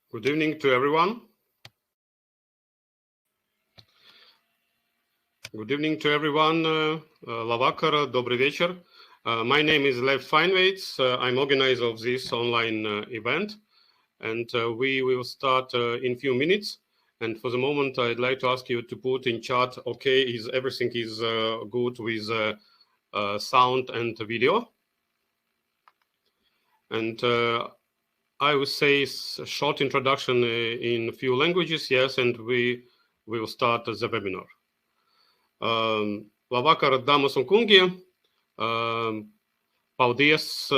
Good evening to everyone. Good evening to everyone. Labvakar, добрый вечер. My name is Lev Feinwaits. I'm organizer of this online event, and we will start in a few minutes. And for the moment, I'd like to ask you to put in chat, okay, is everything is good with sound and video? And I will say a short introduction in a few languages, yes, and we will start the webinar. Labvakar, dāmas un kungi, paldies,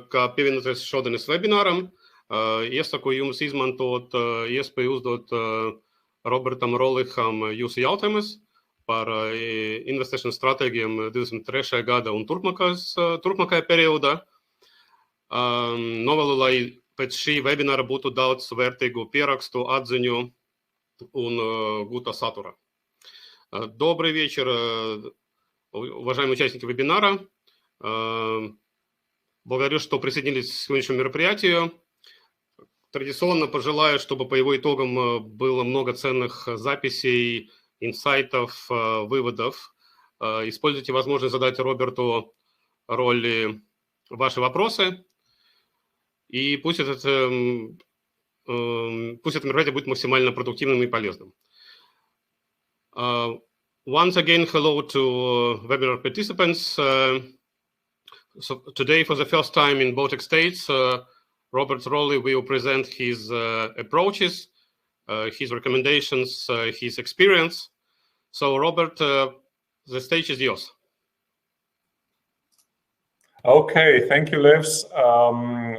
ka pievienoties šodienas webināram. Iesaku jums izmantot iespēju uzdot Robertam Roliham jūsu jautājumus par investēšanas stratēģiem 23. gada un turpmākajā periodā. Novēlu, lai pēc šī webināra būtu daudz vērtīgu pierakstu, atziņu un gūta satura. Добрый вечер, уважаемые участники вебинара. Благодарю, что присоединились к сегодняшнему мероприятию. Традиционно пожелаю, чтобы по его итогам было много ценных записей, инсайтов, выводов. Используйте возможность задать Роберту роли ваши вопросы. И пусть это мероприятие будет максимально продуктивным и полезным. Once again, hello to webinar participants. So today, for the first time in Baltic states, Robert Rolly will present his approaches, his recommendations, his experience. So, Robert, the stage is yours. Okay, thank you, Levs.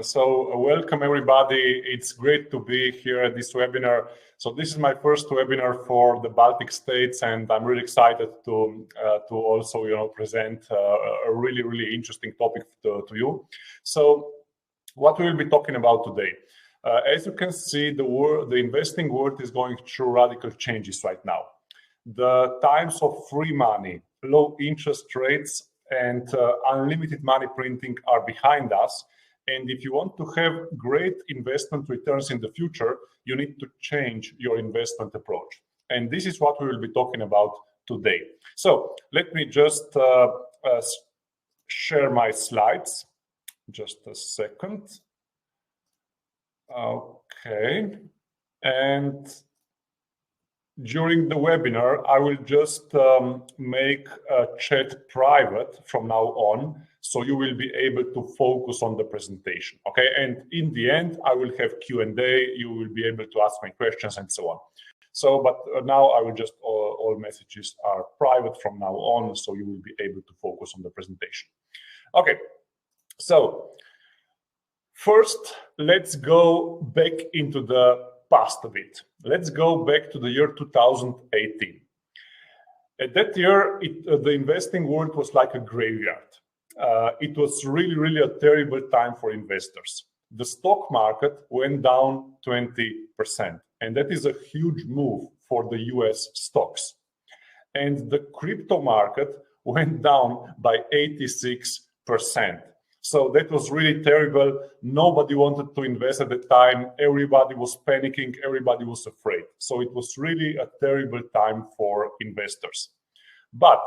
So welcome everybody. It's great to be here at this webinar. So this is my first webinar for the Baltic states, and I'm really excited to also present a really interesting topic to you. So what we will be talking about today. As you can see, the investing world is going through radical changes right now. The times of free money, low interest rates, and unlimited money printing are behind us. And if you want to have great investment returns in the future, you need to change your investment approach. And this is what we will be talking about today. So let me just share my slides. Just a second. Okay. And during the webinar, I will just make a chat private from now on, so you will be able to focus on the presentation, okay? And in the end, I will have Q&A, you will be able to ask my questions and so on. So, but now I will just, all messages are private from now on, so you will be able to focus on the presentation. Okay, so first, let's go back into the past a bit. Let's go back to the year 2018. At that year, the investing world was like a graveyard. It was really a terrible time for investors. The stock market went down 20%, and that is a huge move for the US stocks. And the crypto market went down by 86%. So that was really terrible. Nobody wanted to invest at the time. Everybody was panicking. Everybody was afraid. So it was really a terrible time for investors. But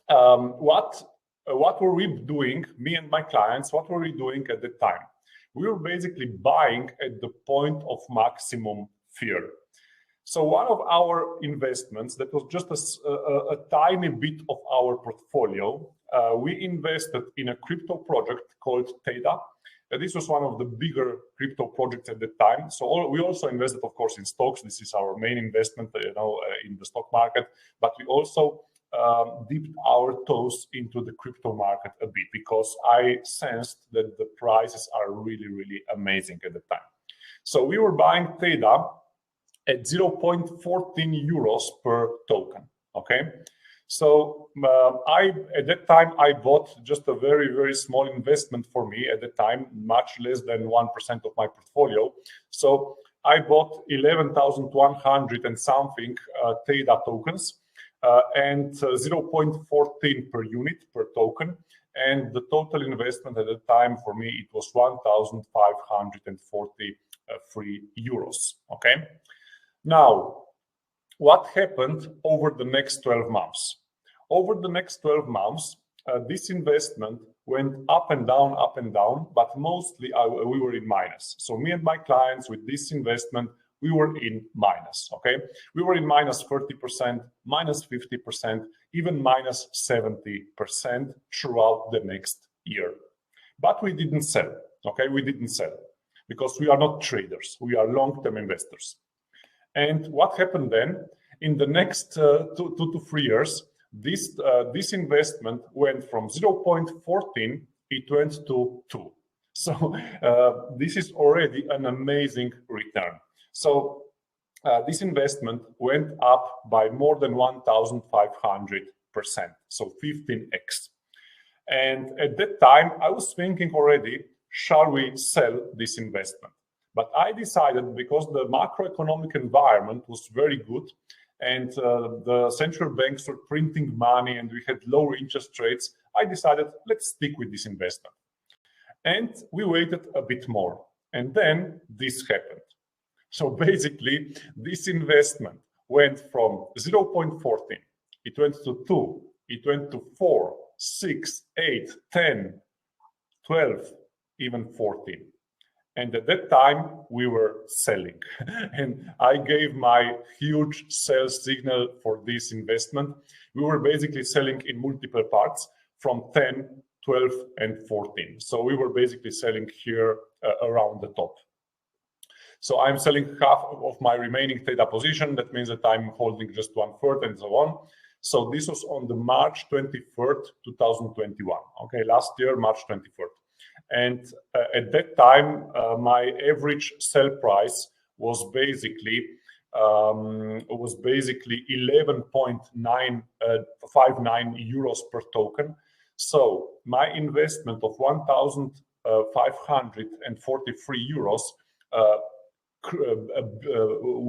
what were we doing, me and my clients, what were we doing at the time? We were basically buying at the point of maximum fear. So one of our investments, that was just a tiny bit of our portfolio, we invested in a crypto project called Theta. This was one of the bigger crypto projects at the time. So we also invested, of course, in stocks. This is our main investment, in the stock market. But we also dipped our toes into the crypto market a bit, because I sensed that the prices are really amazing at the time. So we were buying Theta at 0.14 euros per token. Okay. So at that time, I bought just a very small investment for me at the time, much less than 1% of my portfolio. So I bought 11,100 and something Theta tokens and 0.14 per unit per token. And the total investment at the time for me, it was 1,540 free euros. Okay. Now, what happened over the next 12 months? Over the next 12 months, this investment went up and down, but mostly we were in minus. So me and my clients with this investment, we were in minus, okay? We were in minus 30%, minus 50%, even minus 70% throughout the next year. But we didn't sell, okay? We didn't sell because we are not traders. We are long-term investors. And what happened then? In the next 2 to 3 years, this investment went from 0.14, it went to 2. So this is already an amazing return. So this investment went up by more than 1,500%, so 15x. And at that time, I was thinking already, shall we sell this investment? But I decided, because the macroeconomic environment was very good, and the central banks were printing money and we had lower interest rates, I decided, let's stick with this investment. And we waited a bit more. And then this happened. So basically, this investment went from 0.14, it went to 2, it went to 4, 6, 8, 10, 12, even 14. And at that time, we were selling. And I gave my huge sales signal for this investment. We were basically selling in multiple parts from 10, 12, and 14. So we were basically selling here around the top. So I'm selling half of my remaining theta position. That means that I'm holding just 1/3 and so on. So this was on the March 23rd, 2021. Okay, last year, March 23rd. And at that time, my average sell price was basically 11.959 euros per token. So my investment of 1,543 euros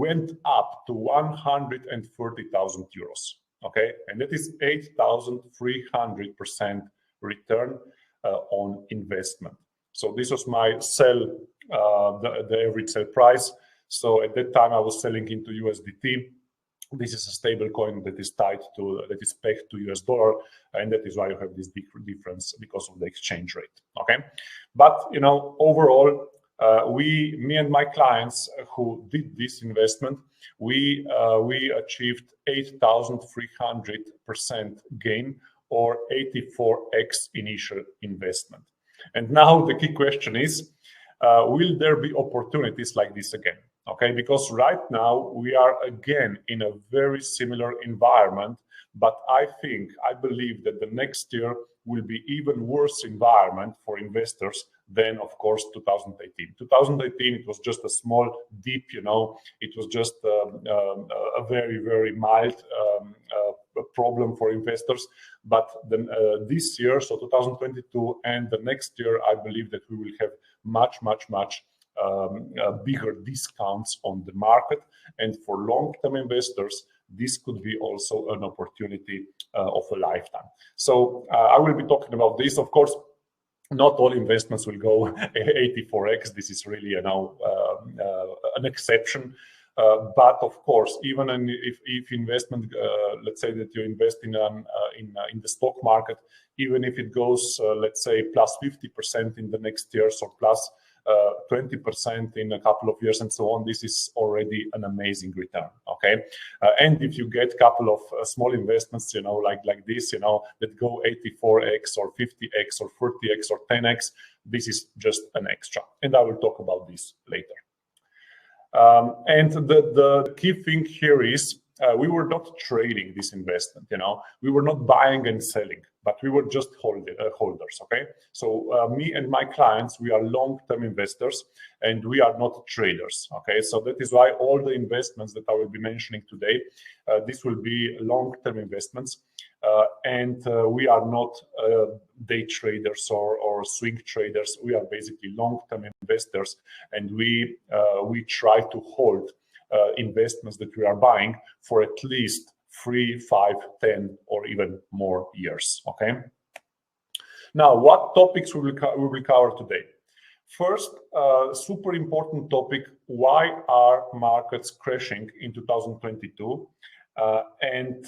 went up to 130,000 euros. Okay, and that is 8,300% return on investment. So this was my sell, the average sell price. So at that time I was selling into USDT. This is a stable coin that is tied to, that is pegged to US dollar, and that is why you have this difference because of the exchange rate. Okay, but you know, overall, me and my clients who did this investment, we achieved 8,300% gain, or 84x initial investment. And now the key question is, will there be opportunities like this again? Okay, because right now we are again in a very similar environment, but I believe that the next year will be even worse environment for investors than, of course, 2018. 2018, it was just a small dip, you know, it was just a very, very mild problem for investors. But then this year, so 2022 and the next year, I believe that we will have much bigger discounts on the market. And for long-term investors, this could be also an opportunity of a lifetime. So I will be talking about this. Of course, not all investments will go 84x. This is really, you know, an exception. But of course, even if investment, let's say that you invest in the stock market, even if it goes, let's say, plus 50% in the next years or plus 20% in a couple of years and so on, this is already an amazing return. Okay, and if you get a couple of small investments, you know, like this, you know, that go 84x or 50x or 40x or 10x, this is just an extra, and I will talk about this later. And the key thing here is we were not trading this investment, you know, we were not buying and selling, but we were just holders. Okay, so me and my clients, we are long-term investors and we are not traders. Okay, so that is why all the investments that I will be mentioning today, this will be long-term investments, and we are not day traders or swing traders. We are basically long-term investors, and we try to hold investments that we are buying for at least 3, 5, 10, or even more years. Okay. Now, what topics we will cover today? First, super important topic, why are markets crashing in 2022? And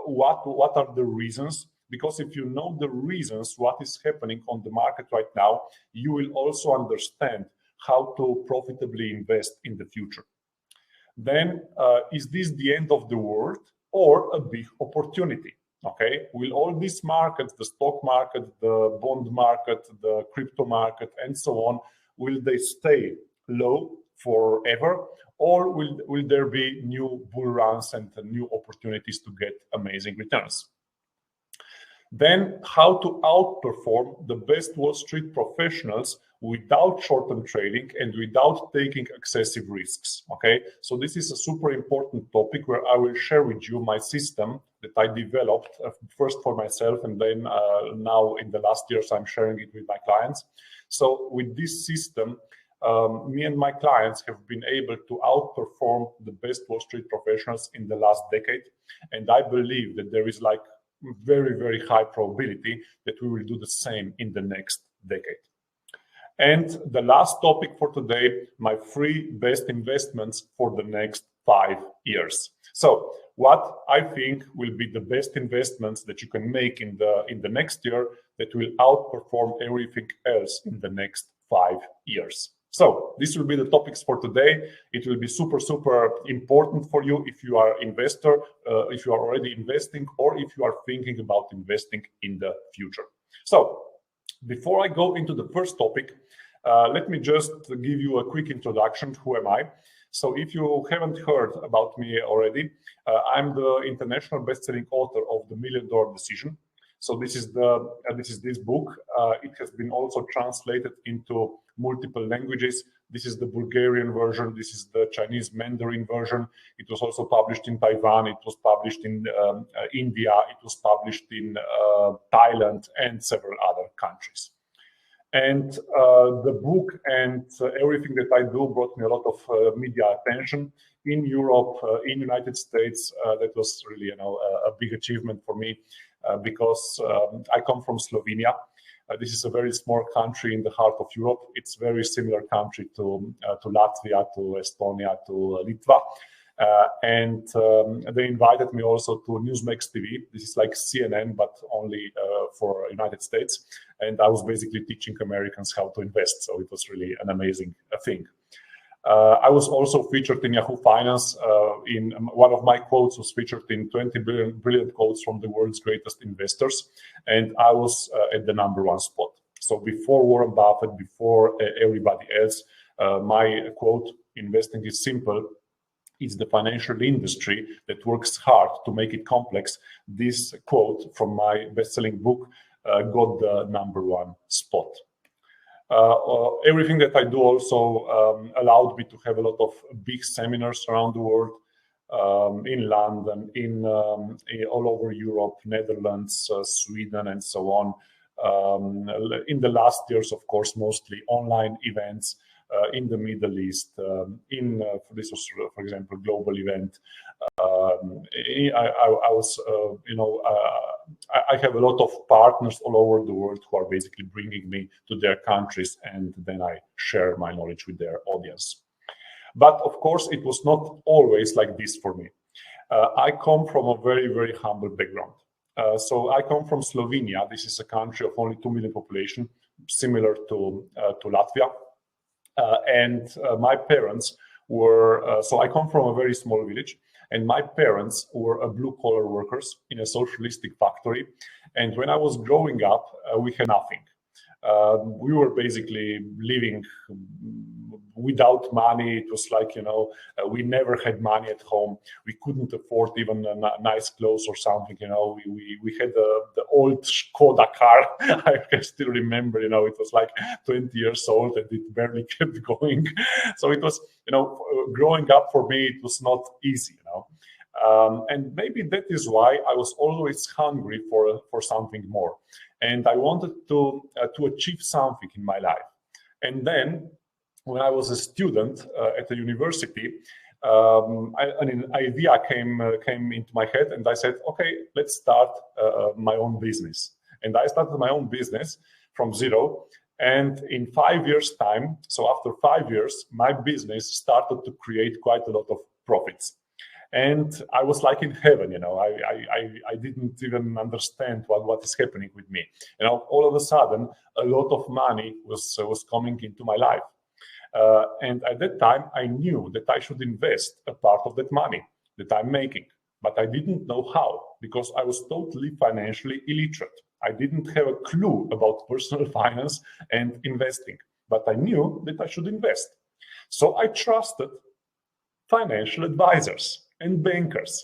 what are the reasons? Because if you know the reasons, what is happening on the market right now, you will also understand how to profitably invest in the future. Then, is this the end of the world or a big opportunity? Okay, will all these markets, the stock market, the bond market, the crypto market, and so on, will they stay low forever, or will there be new bull runs and new opportunities to get amazing returns? Then, how to outperform the best Wall Street professionals without short-term trading and without taking excessive risks. Okay, so this is a super important topic where I will share with you my system that I developed first for myself, and then now in the last years I'm sharing it with my clients. So with this system, me and my clients have been able to outperform the best Wall Street professionals in the last decade, and I believe that there is like very, very high probability that we will do the same in the next decade. And the last topic for today, my 3 best investments for the next 5 years. So what I think will be the best investments that you can make in the next year that will outperform everything else in the next 5 years. So this will be the topics for today. It will be super, super important for you if you are an investor, if you are already investing, or if you are thinking about investing in the future. So before I go into the first topic, let me just give you a quick introduction. Who am I? So if you haven't heard about me already, I'm the international best-selling author of The $1 Million Decision. So this is this book. It has been also translated into multiple languages. This is the Bulgarian version. This is the Chinese Mandarin version. It was also published in Taiwan. It was published in India. It was published in Thailand and several other countries. And the book and everything that I do brought me a lot of media attention in Europe, in United States. That was really, a big achievement for me because I come from Slovenia. This is a very small country in the heart of Europe. It's a very similar country to Latvia, to Estonia, to Litva. And they invited me also to Newsmax TV. This is like CNN, but only for United States. And I was basically teaching Americans how to invest. So it was really an amazing thing. I was also featured in Yahoo Finance. In one of my quotes was featured in 20 brilliant quotes from the world's greatest investors. And I was at the #1 spot. So before Warren Buffett, before everybody else, my quote, investing is simple. It's the financial industry that works hard to make it complex. This quote from my best-selling book got the #1 spot. Everything that I do also allowed me to have a lot of big seminars around the world, in London, in all over Europe, Netherlands, Sweden, and so on. In the last years, of course, mostly online events in the Middle East. This was, for example, global event. I have a lot of partners all over the world who are basically bringing me to their countries, and then I share my knowledge with their audience. But of course, it was not always like this for me. I come from a very, very humble background. So I come from Slovenia. This is a country of only 2 million population, similar to Latvia. And my parents were, so I come from a very small village, and my parents were blue-collar workers in a socialistic factory. And when I was growing up, we had nothing. We were basically living without money. It was like, we never had money at home. We couldn't afford even nice clothes or something. We had the old Skoda car. I can still remember, it was like 20 years old and it barely kept going. So it was, growing up for me, it was not easy, and maybe that is why I was always hungry for something more. And I wanted to achieve something in my life. And then when I was a student at the university, an idea came into my head, and I said, okay, let's start my own business. And I started my own business from zero. And in 5 years' time, so after 5 years, my business started to create quite a lot of profits. And I was like in heaven, I didn't even understand what is happening with me. All of a sudden, a lot of money was coming into my life. And at that time, I knew that I should invest a part of that money that I'm making. But I didn't know how, because I was totally financially illiterate. I didn't have a clue about personal finance and investing, but I knew that I should invest. So I trusted financial advisors and bankers.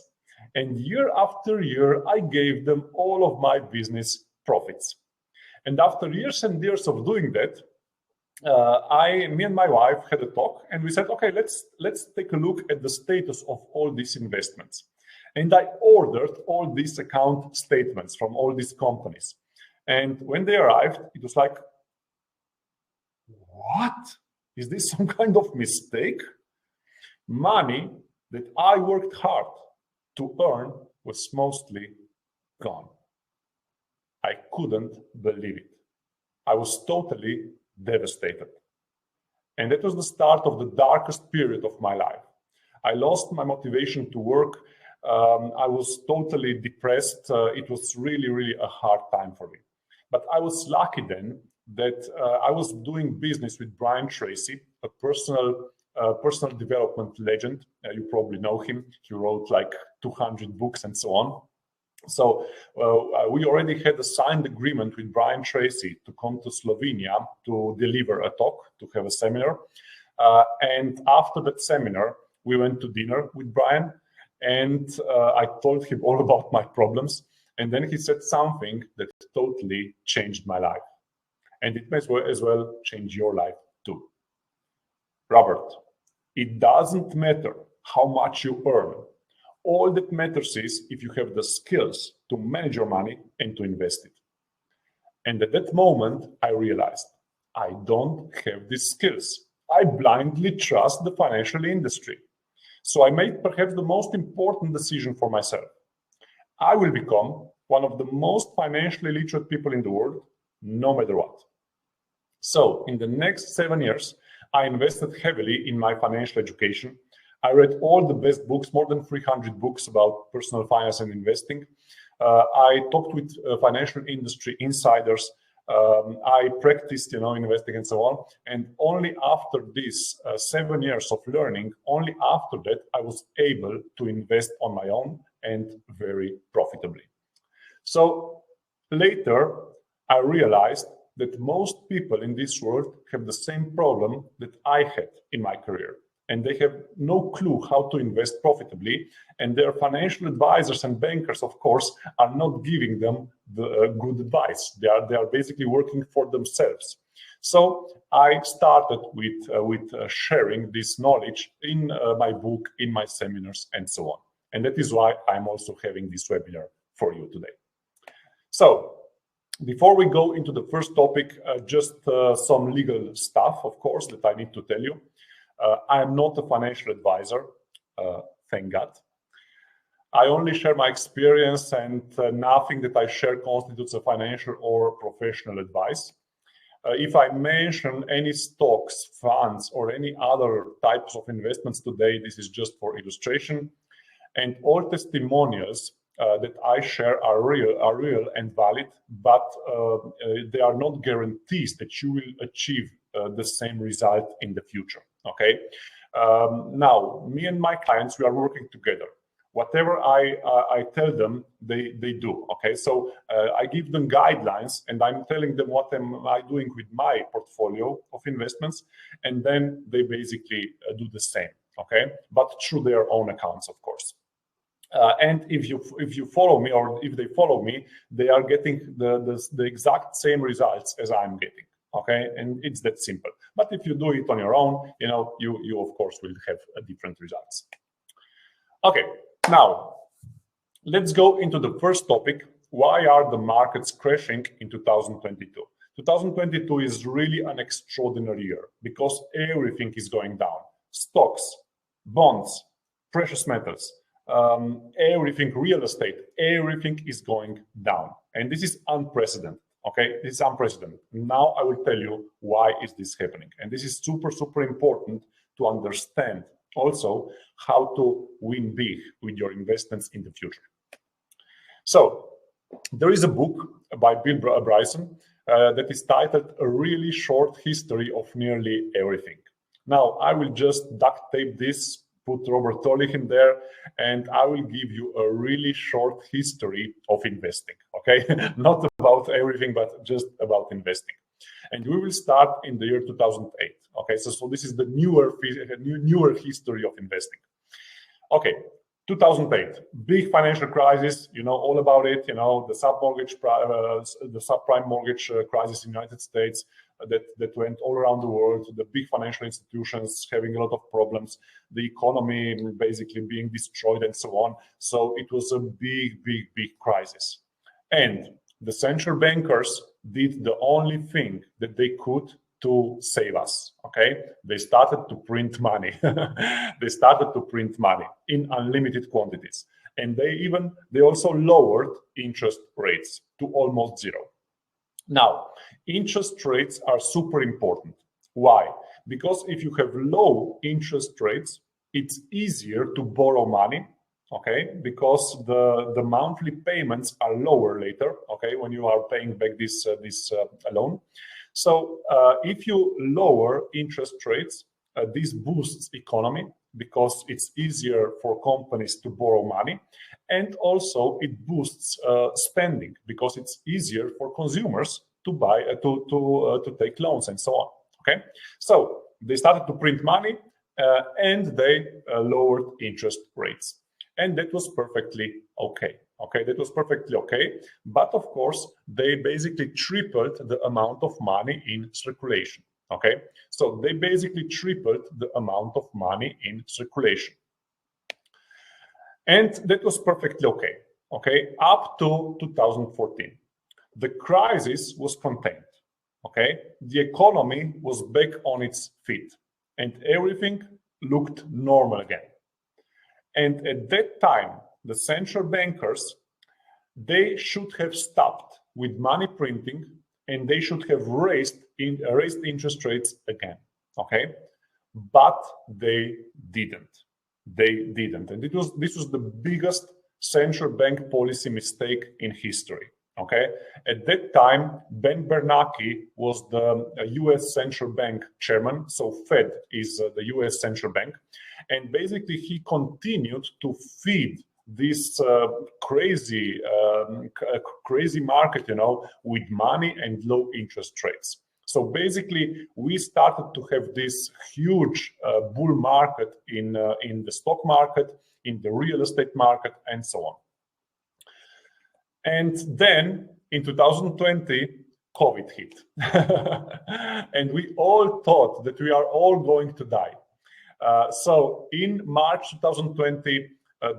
And year after year, I gave them all of my business profits. And after years and years of doing that, me and my wife had a talk, and we said, okay, let's take a look at the status of all these investments. And I ordered all these account statements from all these companies. And when they arrived, it was like, what? Is this some kind of mistake? Money that I worked hard to earn was mostly gone. I couldn't believe it. I was totally devastated. And that was the start of the darkest period of my life. I lost my motivation to work. I was totally depressed. It was really, really a hard time for me. But I was lucky then that I was doing business with Brian Tracy, a personal development legend. You probably know him. He wrote like 200 books and so on. So we already had a signed agreement with Brian Tracy to come to Slovenia to deliver a talk, to have a seminar. And after that seminar, we went to dinner with Brian, and I told him all about my problems. And then he said something that totally changed my life. And it may as well change your life too. Robert, it doesn't matter how much you earn. All that matters is if you have the skills to manage your money and to invest it. And at that moment, I realized I don't have these skills. I blindly trust the financial industry. So I made perhaps the most important decision for myself. I will become one of the most financially literate people in the world, no matter what. So in the next 7 years, I invested heavily in my financial education. I read all the best books, more than 300 books about personal finance and investing. I talked with financial industry insiders. I practiced, investing and so on. And only after this 7 years of learning, only after that, I was able to invest on my own and very profitably. So later, I realized that most people in this world have the same problem that I had in my career. And they have no clue how to invest profitably. And their financial advisors and bankers, of course, are not giving them the good advice. They are basically working for themselves. So I started with sharing this knowledge in my book, in my seminars, and so on. And that is why I'm also having this webinar for you today. So before we go into the first topic, just some legal stuff, of course, that I need to tell you. I am not a financial advisor, thank God. I only share my experience, and nothing that I share constitutes a financial or professional advice. If I mention any stocks, funds, or any other types of investments today, this is just for illustration. And all testimonials that I share are real and valid, but they are not guarantees that you will achieve the same result in the future. Okay. Now, me and my clients, we are working together. Whatever I tell them, they do. Okay. So I give them guidelines, and I'm telling them what am I doing with my portfolio of investments, and then they basically do the same. Okay, but through their own accounts, of course. And if you follow me, or if they follow me, they are getting the exact same results as I'm getting. Okay, and it's that simple. But if you do it on your own, you of course will have different results. Okay, now let's go into the first topic. Why are the markets crashing in 2022? 2022 is really an extraordinary year because everything is going down. Stocks, bonds, precious metals, everything, real estate, everything is going down. And this is unprecedented. Okay, this is unprecedented. Now I will tell you why is this happening. And this is super, super important to understand also how to win big with your investments in the future. So there is a book by Bill Bryson that is titled A Really Short History of Nearly Everything. Now, I will just duct tape this, put Robert Tolich in there, and I will give you a really short history of investing, okay? Not about everything, but just about investing. And we will start in the year 2008, okay? So this is the newer history of investing. Okay, 2008, big financial crisis, you know all about it, you know, the subprime mortgage crisis in the United States that went all around the world, the big financial institutions having a lot of problems, the economy basically being destroyed and so on. So it was a big, big, big crisis. And the central bankers did the only thing that they could to save us, okay? They started to print money. They started to print money in unlimited quantities. And they also lowered interest rates to almost zero. Now, interest rates are super important. Why? Because if you have low interest rates, it's easier to borrow money, okay? Because the monthly payments are lower later, okay, when you are paying back this loan. So if you lower interest rates, this boosts economy because it's easier for companies to borrow money, and also it boosts spending because it's easier for consumers to buy to take loans and so on. Okay, so they started to print money and they lowered interest rates, and that was perfectly okay. Okay, that was perfectly okay. But of course, they basically tripled the amount of money in circulation. Okay, so they basically tripled the amount of money in circulation. And that was perfectly okay. Okay, up to 2014. The crisis was contained. Okay, the economy was back on its feet and everything looked normal again. And at that time, the central bankers, they should have stopped with money printing and they should have raised interest rates again, okay? But they didn't. They didn't. And this was the biggest central bank policy mistake in history, okay? At that time, Ben Bernanke was the US central bank chairman, so Fed is the US central bank, and basically he continued to feed this crazy market, you know, with money and low interest rates. So basically, we started to have this huge bull market in the stock market, in the real estate market, and so on. And then in 2020, COVID hit. And we all thought that we are all going to die. So in March 2020,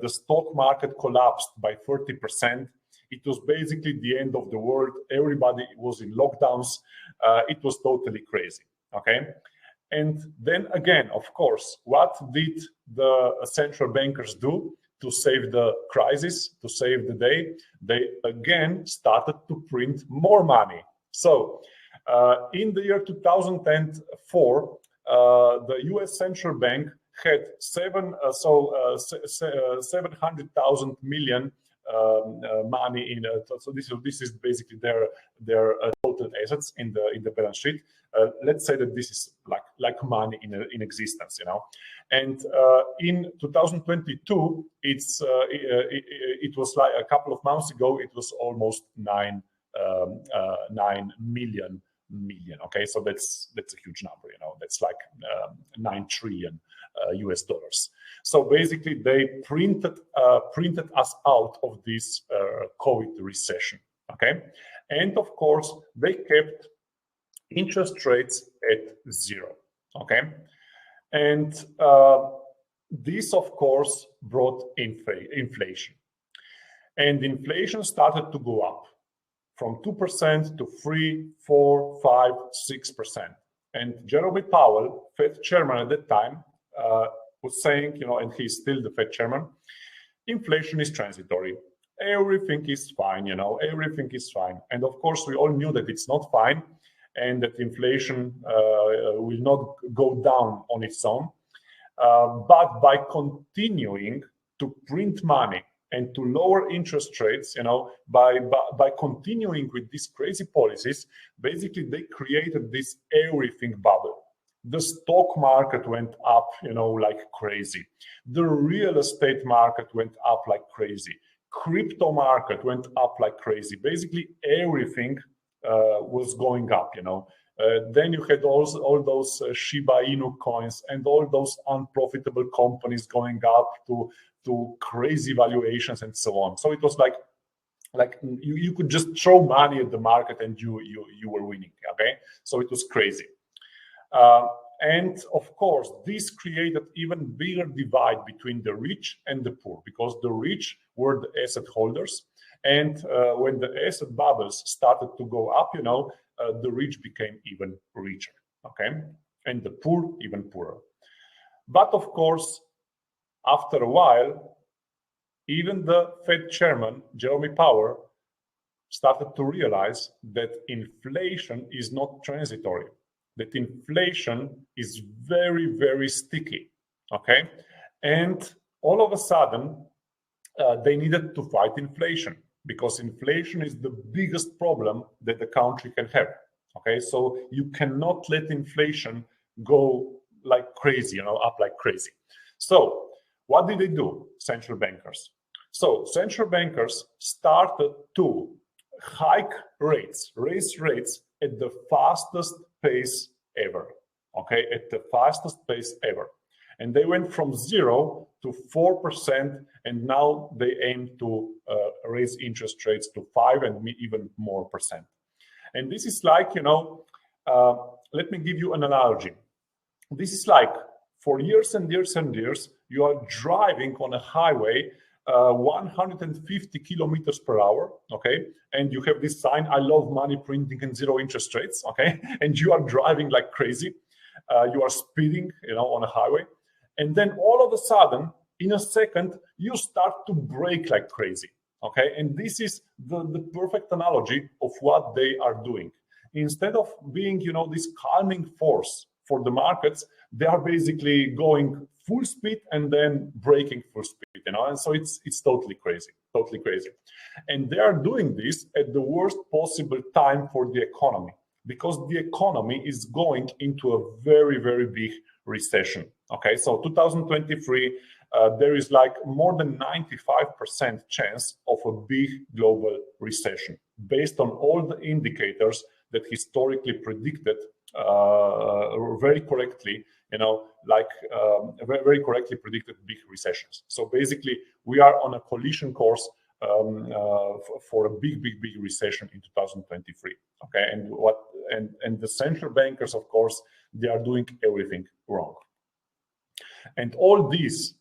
the stock market collapsed by 30%. It was basically the end of the world. Everybody was in lockdowns. It was totally crazy, okay? And then again, of course, what did the central bankers do to save the crisis, to save the day? They again started to print more money. So in the year 2004, the US central bank had 700,000 million money in so this is basically their total assets in the balance sheet. Let's say that this is like money in existence, you know. And in 2022, it was like a couple of months ago, it was almost 9 million. Okay, so that's a huge number, you know. That's like 9 trillion US dollars. So basically, they printed us out of this COVID recession. Okay, and of course, they kept interest rates at zero. Okay, and this, of course, brought inflation, and inflation started to go up from 2% to 3, 4, 5, 6%. And Jerome Powell, Fed chairman at that time, was saying, you know, and he's still the Fed chairman, inflation is transitory. everything is fine, everything is fine. And of course, we all knew that it's not fine and that inflation will not go down on its own. But by continuing to print money and to lower interest rates, by continuing with these crazy policies, basically they created this everything bubble. The stock market went up, like crazy. The real estate market went up like crazy. Crypto market went up like crazy. Basically, everything was going up, then you had all those Shiba Inu coins and all those unprofitable companies going up to crazy valuations and so on. So it was like you could just throw money at the market and you were winning. Okay, so it was crazy. And of course, this created even bigger divide between the rich and the poor, because the rich were the asset holders. And when the asset bubbles started to go up, the rich became even richer, okay? And the poor even poorer. But of course, after a while, even the Fed chairman, Jerome Powell, started to realize that inflation is not transitory, that inflation is very, very sticky, okay? And all of a sudden, they needed to fight inflation, because inflation is the biggest problem that the country can have, okay? So you cannot let inflation go like crazy, up like crazy. So what did they do, central bankers? So central bankers started to hike rates, raise rates at the fastest pace ever, okay? At the fastest pace ever. And they went from 0 to 4%, and now they aim to raise interest rates to 5 and even more percent. And this is like, let me give you an analogy. This is like for years and years and years, you are driving on a highway 150 kilometers per hour, okay? And you have this sign, I love money printing and zero interest rates, okay? And you are driving like crazy. You are speeding, on a highway. And then all of a sudden, in a second, you start to brake like crazy, okay? And this is the perfect analogy of what they are doing. Instead of being, this calming force for the markets, they are basically going full speed and then braking full speed, And so it's totally crazy, totally crazy. And they are doing this at the worst possible time for the economy, because the economy is going into a very, very big recession. Okay, so 2023, there is like more than 95% chance of a big global recession, based on all the indicators that historically predicted very correctly, very correctly predicted big recessions. So basically, we are on a collision course for a big recession in 2023. Okay, and the central bankers, of course, they are doing everything wrong. And all this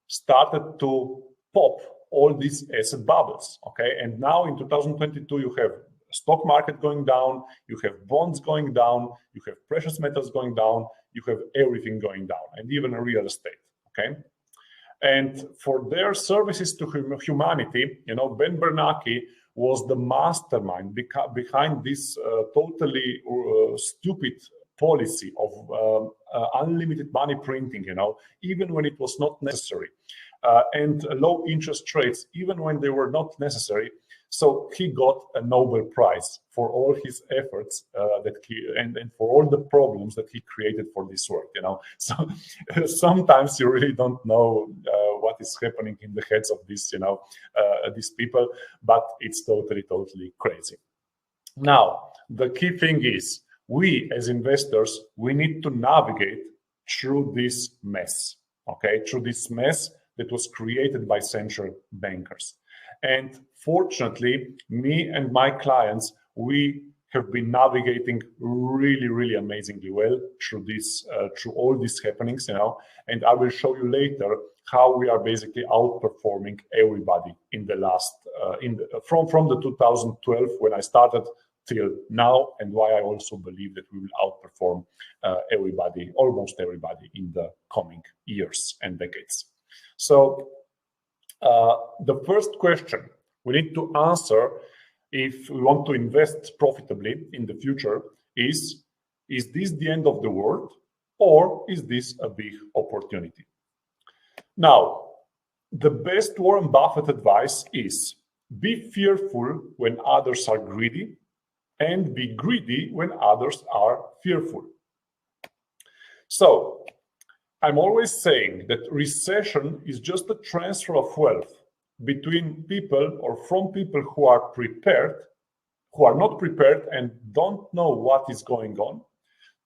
started to pop all these asset bubbles. Okay, and now in 2022, you have stock market going down, you have bonds going down, you have precious metals going down, you have everything going down, and even real estate. Okay. And for their services to humanity, Ben Bernanke was the mastermind behind this totally stupid policy of unlimited money printing, even when it was not necessary, and low interest rates, even when they were not necessary. So he got a Nobel Prize for all his efforts and for all the problems that he created for this world, So sometimes you really don't know what is happening in the heads of these people, but it's totally crazy. Now, the key thing is, we as investors, we need to navigate through this mess, okay? Through this mess that was created by central bankers. And fortunately, me and my clients, we have been navigating really amazingly well through this, through all these happenings, And I will show you later how we are basically outperforming everybody in the last, from the 2012 when I started till now, and why I also believe that we will outperform everybody, almost everybody, in the coming years and decades. So the first question, we need to answer if we want to invest profitably in the future is this the end of the world, or is this a big opportunity? Now, the best Warren Buffett advice is be fearful when others are greedy and be greedy when others are fearful. So I'm always saying that recession is just a transfer of wealth between people or from people who are prepared, who are not prepared and don't know what is going on,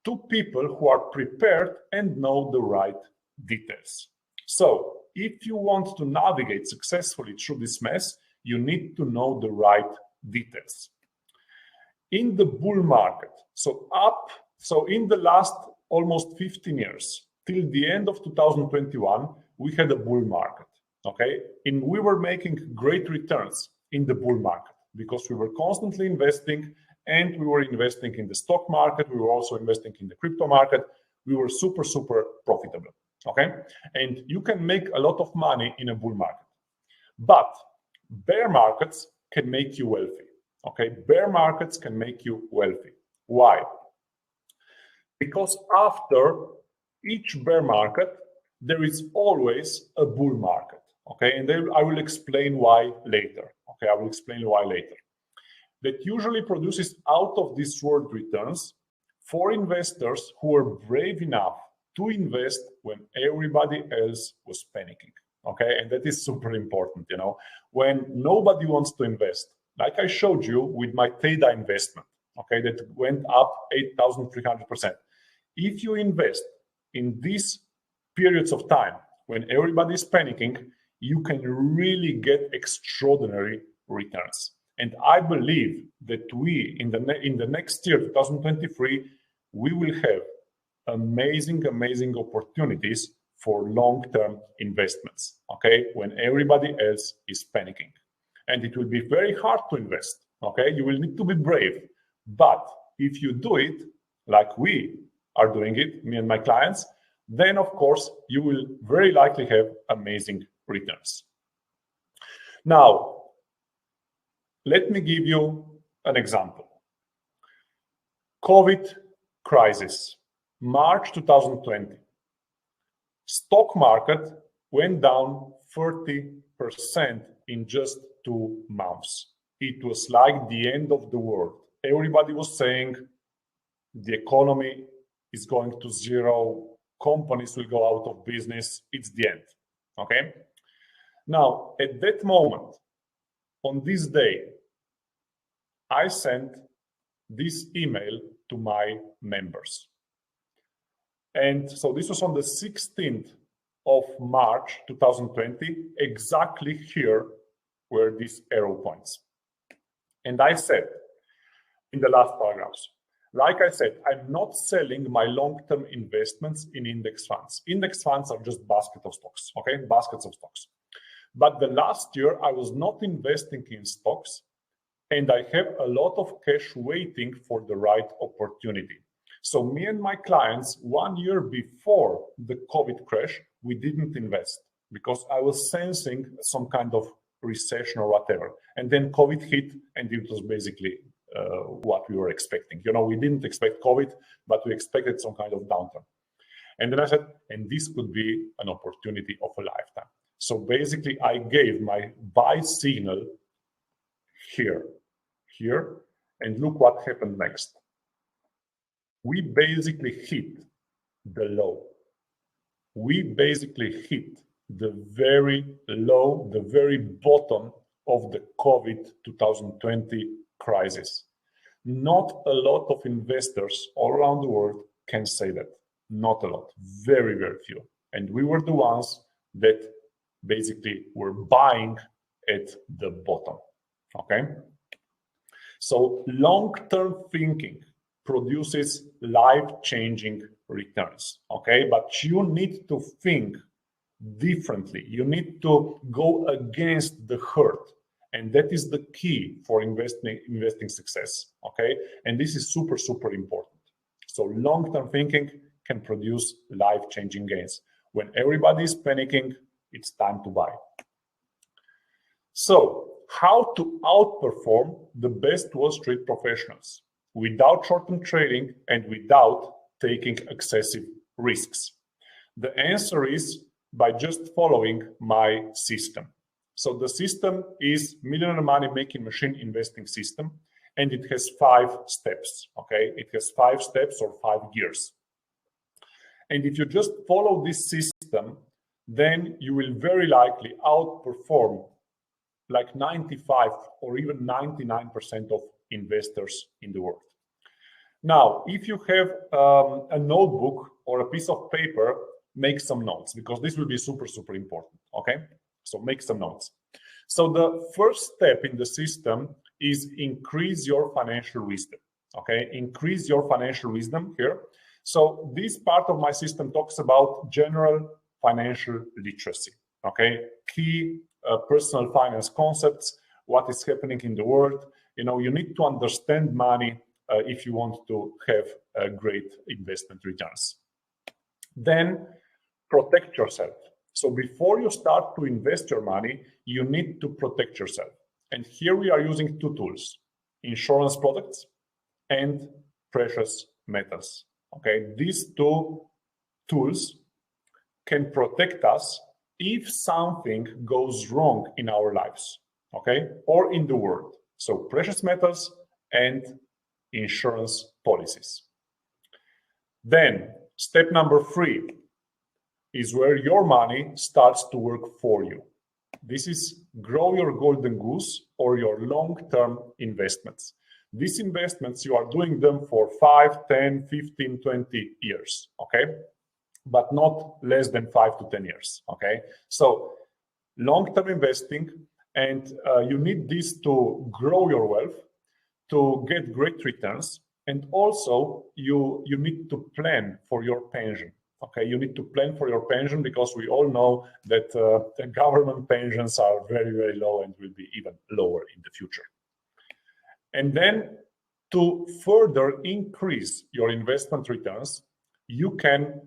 to people who are prepared and know the right details. So if you want to navigate successfully through this mess, you need to know the right details. In the bull market, so in the last almost 15 years, till the end of 2021, we had a bull market, okay? And we were making great returns in the bull market because we were constantly investing, and we were investing in the stock market. We were also investing in the crypto market. We were super, super profitable, okay? And you can make a lot of money in a bull market. But bear markets can make you wealthy, okay? Bear markets can make you wealthy. Why? Because after each bear market, there is always a bull market, okay? And then I will explain why later, okay? I will explain why later. That usually produces out of this world returns for investors who are brave enough to invest when everybody else was panicking, okay? And that is super important, you know, when nobody wants to invest, like I showed you with my Theta investment, okay, that went up 8,300%. If you invest in these periods of time when everybody is panicking, you can really get extraordinary returns. And I believe that we, in the next year, 2023, we will have amazing, amazing opportunities for long-term investments, okay, when everybody else is panicking. And it will be very hard to invest, okay? You will need to be brave. But if you do it, like we are doing it, me and my clients, then, of course, you will very likely have amazing returns. Now, let me give you an example. COVID crisis, March 2020. Stock market went down 30% in just 2 months. It was like the end of the world. Everybody was saying the economy is going to zero, companies will go out of business, it's the end, okay? Now, at that moment, on this day, I sent this email to my members. And so this was on the 16th of March 2020, exactly here where this arrow points. And I said in the last paragraphs, like I said, I'm not selling my long-term investments in index funds. Index funds are just baskets of stocks, okay? Baskets of stocks. But the last year, I was not investing in stocks, and I have a lot of cash waiting for the right opportunity. So me and my clients, 1 year before the COVID crash, we didn't invest because I was sensing some kind of recession or whatever. And then COVID hit, and it was basically what we were expecting. You know, we didn't expect COVID, but we expected some kind of downturn. And then I said, and this could be an opportunity of a lifetime. So basically, I gave my buy signal here, and look what happened next. We basically hit the low. We basically hit the very low, the very bottom of the COVID 2020 crisis. Not a lot of investors all around the world can say that. Not a lot, very, very few. And we were the ones that basically were buying at the bottom, okay? So long-term thinking produces life-changing returns, okay? But you need to think differently. You need to go against the herd. And that is the key for investing success, okay? And this is super, super important. So long-term thinking can produce life-changing gains. When everybody is panicking, it's time to buy. So how to outperform the best Wall Street professionals without short-term trading and without taking excessive risks. The answer is by just following my system. So the system is Millionaire Money Making Machine investing system, and it has 5 steps, okay? It has 5 steps or 5 gears. And if you just follow this system, then you will very likely outperform like 95 or even 99% of investors in the world. Now, if you have a notebook or a piece of paper, make some notes, because this will be super, super important, okay? So make some notes. So the first step in the system is increase your financial wisdom, okay? Increase your financial wisdom here. So this part of my system talks about general financial literacy, okay? Key personal finance concepts, what is happening in the world. You know, you need to understand money if you want to have great investment returns. Then protect yourself. So before you start to invest your money, you need to protect yourself. And here we are using 2 tools, insurance products and precious metals. Okay, these 2 tools can protect us if something goes wrong in our lives, okay, or in the world. So precious metals and insurance policies. Then step number 3 is where your money starts to work for you. This is grow your golden goose or your long-term investments. These investments, you are doing them for 5, 10, 15, 20 years, okay? But not less than 5 to 10 years, okay? So long-term investing, and you need this to grow your wealth, to get great returns, and also you need to plan for your pension. Okay, you need to plan for your pension, because we all know that the government pensions are very, very low and will be even lower in the future. And then to further increase your investment returns, you can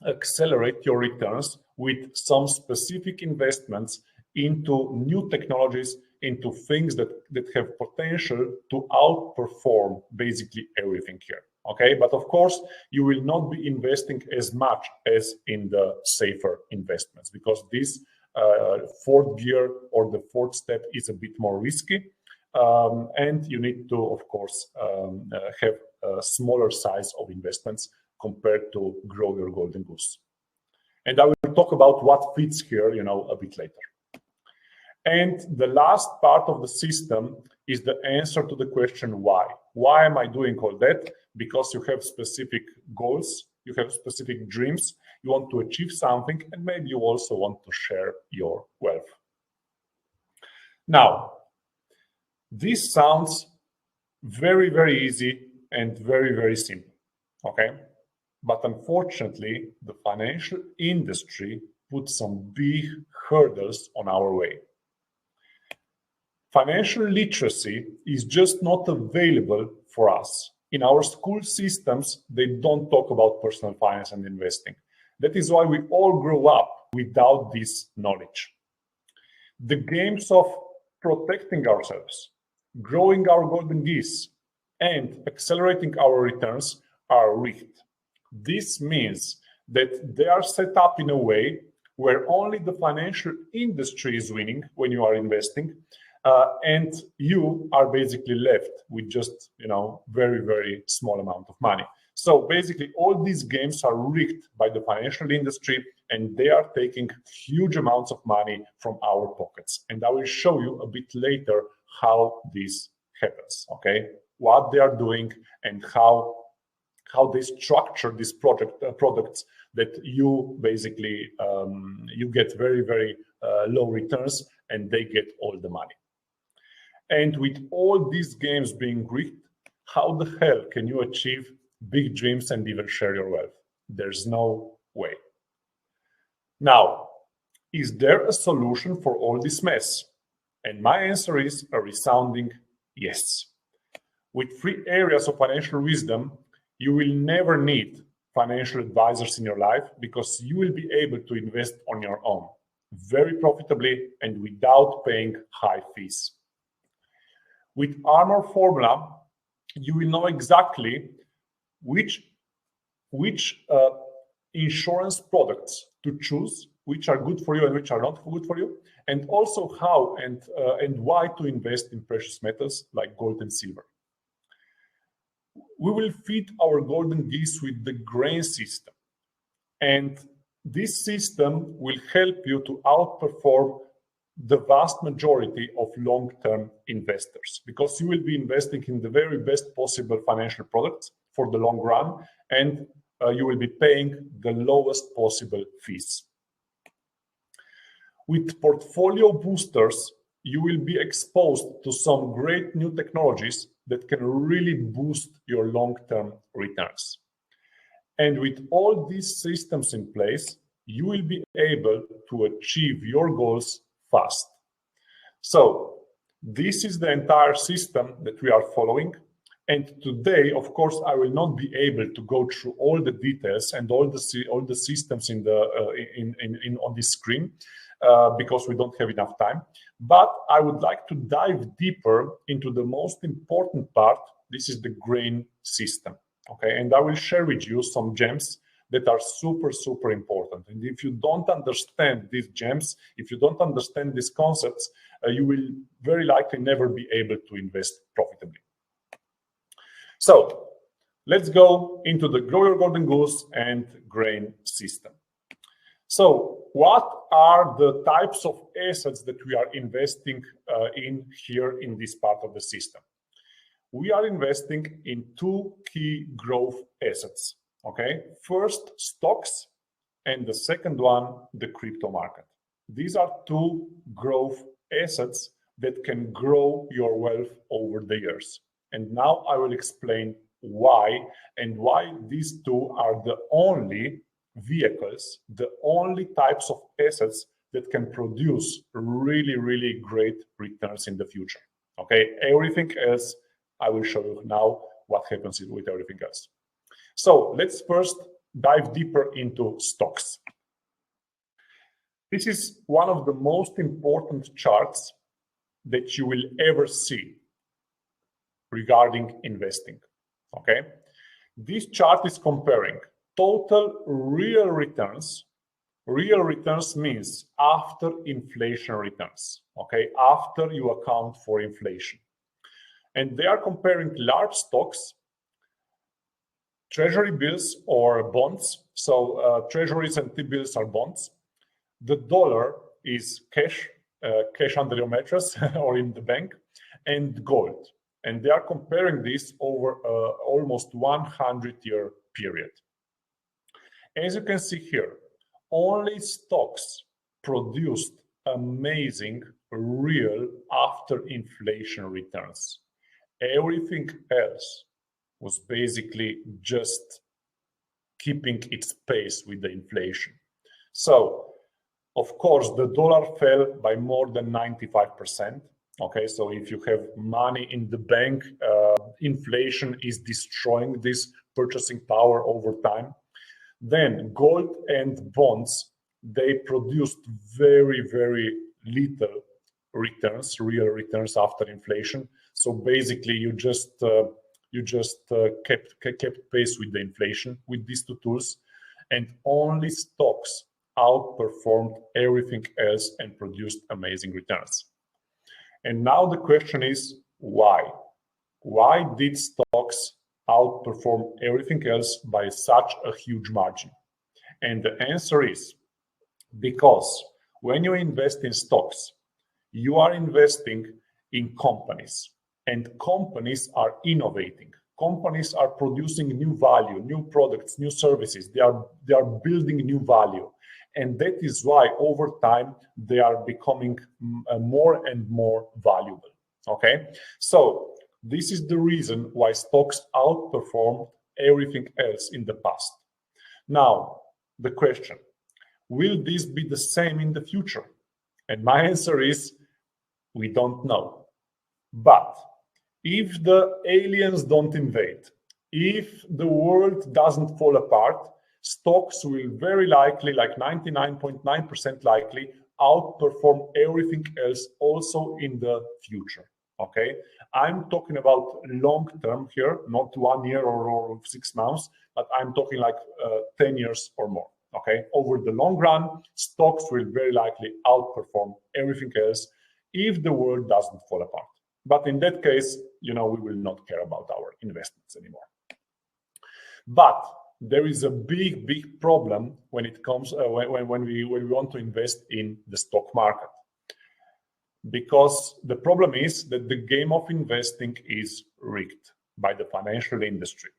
accelerate your returns with some specific investments into new technologies, into things that have potential to outperform basically everything here. Okay, but of course, you will not be investing as much as in the safer investments, because this 4th gear or the 4th step is a bit more risky. And you need to, of course, have a smaller size of investments compared to grow your golden goose. And I will talk about what fits here, you know, a bit later. And the last part of the system is the answer to the question why. Why am I doing all that? Because you have specific goals, you have specific dreams, you want to achieve something, and maybe you also want to share your wealth. Now, this sounds very, very easy and very, very simple, okay? But unfortunately, the financial industry puts some big hurdles on our way. Financial literacy is just not available for us. In our school systems, they don't talk about personal finance and investing. That is why we all grow up without this knowledge. The games of protecting ourselves, growing our golden geese, and accelerating our returns are rigged. This means that they are set up in a way where only the financial industry is winning when you are investing, and you are basically left with just, you know, very, very small amount of money. So basically, all these games are rigged by the financial industry, and they are taking huge amounts of money from our pockets. And I will show you a bit later how this happens, okay? What they are doing and how they structure these products that you basically, you get very, very low returns, and they get all the money. And with all these games being rigged, how the hell can you achieve big dreams and even share your wealth? There's no way. Now, is there a solution for all this mess? And my answer is a resounding yes. With 3 areas of financial wisdom, you will never need financial advisors in your life, because you will be able to invest on your own very profitably and without paying high fees. With Armor Formula, you will know exactly which insurance products to choose, which are good for you and which are not good for you, and also how and why to invest in precious metals like gold and silver. We will feed our golden geese with the grain system, and this system will help you to outperform the vast majority of long-term investors, because you will be investing in the very best possible financial products for the long run, and you will be paying the lowest possible fees. With portfolio boosters, you will be exposed to some great new technologies that can really boost your long-term returns. And with all these systems in place, you will be able to achieve your goals fast. So this is the entire system that we are following. And today, of course, I will not be able to go through all the details and all the systems on this screen because we don't have enough time. But I would like to dive deeper into the most important part. This is the grain system. Okay, and I will share with you some gems that are super, super important. And if you don't understand these gems, if you don't understand these concepts, you will very likely never be able to invest profitably. So let's go into the Grow Your Golden Goose and grain system. So what are the types of assets that we are investing in here in this part of the system? We are investing in two key growth assets. Okay, first stocks, and the second one, the crypto market. These are two growth assets that can grow your wealth over the years. And now I will explain why, and why these two are the only vehicles, the only types of assets that can produce really, really great returns in the future. Okay, everything else, I will show you now what happens with everything else. So let's first dive deeper into stocks. This is one of the most important charts that you will ever see regarding investing. Okay, this chart is comparing total real returns. Real returns means after inflation returns. Okay, after you account for inflation. And they are comparing large stocks, treasury bills or bonds. So treasuries and T-bills are bonds. The dollar is cash under your mattress or in the bank, and gold. And they are comparing this over almost 100-year period. As you can see here, only stocks produced amazing real after inflation returns. Everything else was basically just keeping its pace with the inflation. So, of course, the dollar fell by more than 95%. Okay, so if you have money in the bank, inflation is destroying this purchasing power over time. Then gold and bonds, they produced very, very little returns, real returns after inflation. So basically, you just kept pace with the inflation with these two tools, and only stocks outperformed everything else and produced amazing returns. And now the question is why? Why did stocks outperform everything else by such a huge margin? And the answer is because when you invest in stocks, you are investing in companies, and companies are innovating. Companies are producing new value, new products, new services. They are building new value. And that is why over time they are becoming more and more valuable. Okay, so this is the reason why stocks outperformed everything else in the past. Now, the question, will this be the same in the future? And my answer is, we don't know. But if the aliens don't invade, if the world doesn't fall apart, stocks will very likely, like 99.9% likely, outperform everything else also in the future. okay? I'm talking about long term here, not 1 year or 6 months, but I'm talking like 10 years or more, okay? Over the long run, stocks will very likely outperform everything else if the world doesn't fall apart. But in that case, we will not care about our investments anymore. But there is a big problem when it comes when we want to invest in the stock market, because the problem is that the game of investing is rigged by the financial industry.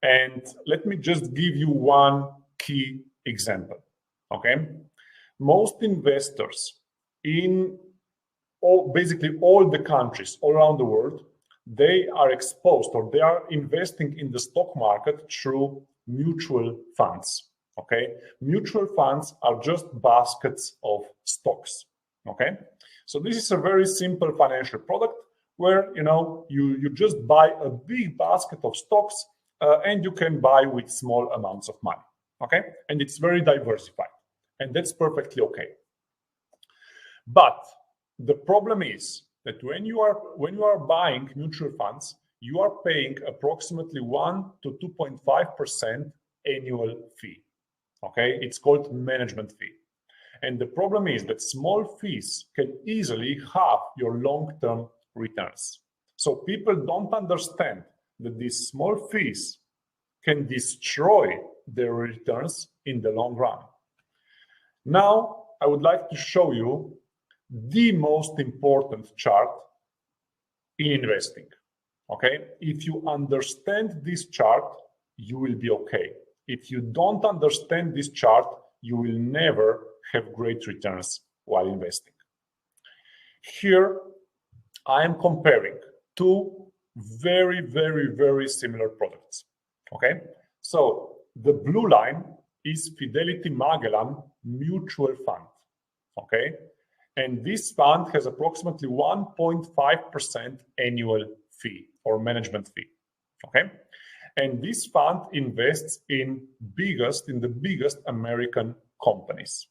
And let me just give you one key example, okay? Most investors in basically all the countries all around the world, they are exposed, or they are investing in the stock market through mutual funds, okay? Mutual funds are just baskets of stocks, okay? So this is a very simple financial product where, you just buy a big basket of stocks and you can buy with small amounts of money, okay? And it's very diversified, and that's perfectly okay. But the problem is that when you are buying mutual funds, you are paying approximately 1 to 2.5% annual fee. Okay, it's called management fee. And the problem is that small fees can easily halve your long-term returns. So people don't understand that these small fees can destroy their returns in the long run. Now, I would like to show you the most important chart in investing, okay? If you understand this chart, you will be okay. If you don't understand this chart, you will never have great returns while investing. Here, I am comparing two very similar products, okay? So the blue line is Fidelity Magellan Mutual Fund, okay? And this fund has approximately 1.5% annual fee or management fee, okay? And this fund invests in the biggest American companies.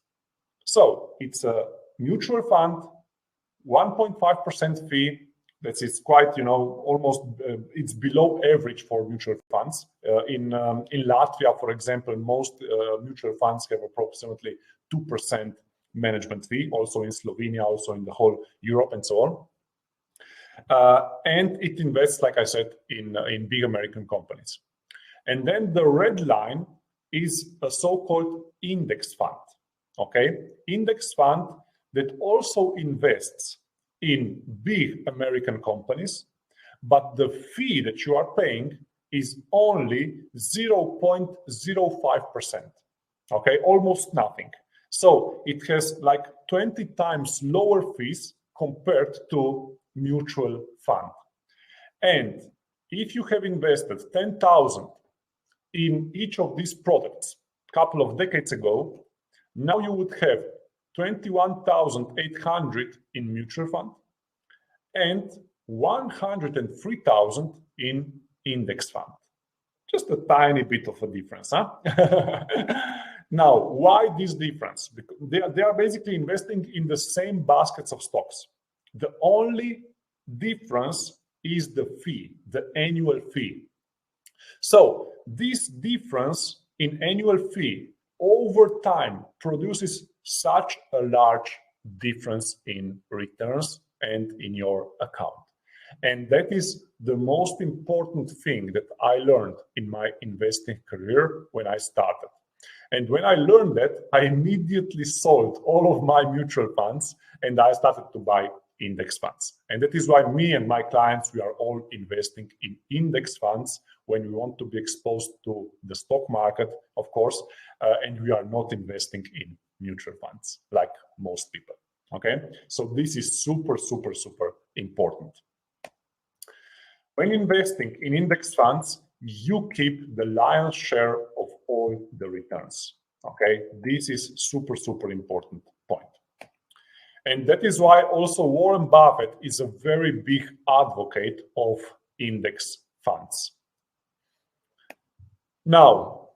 So it's a mutual fund, 1.5% fee. That is quite, almost, it's below average for mutual funds. In Latvia, for example, most mutual funds have approximately 2% management fee, also in Slovenia, also in the whole Europe and so on. And it invests, like I said, in big American companies. And then the red line is a so-called index fund, okay? Index fund that also invests in big American companies, but the fee that you are paying is only 0.05%, okay? Almost nothing. So it has like 20 times lower fees compared to mutual fund. And if you have invested 10,000 in each of these products a couple of decades ago, now you would have 21,800 in mutual fund and 103,000 in index fund. Just a tiny bit of a difference, huh? Now, why this difference? Because they are basically investing in the same baskets of stocks. The only difference is the fee, the annual fee. So this difference in annual fee over time produces such a large difference in returns and in your account. And that is the most important thing that I learned in my investing career when I started. And when I learned that, I immediately sold all of my mutual funds and I started to buy index funds. And that is why me and my clients, we are all investing in index funds when we want to be exposed to the stock market, of course, and we are not investing in mutual funds like most people, okay? So this is super important. When investing in index funds, you keep the lion's share of all the returns, okay? This is super important point. And that is why also Warren Buffett is a very big advocate of index funds. Now,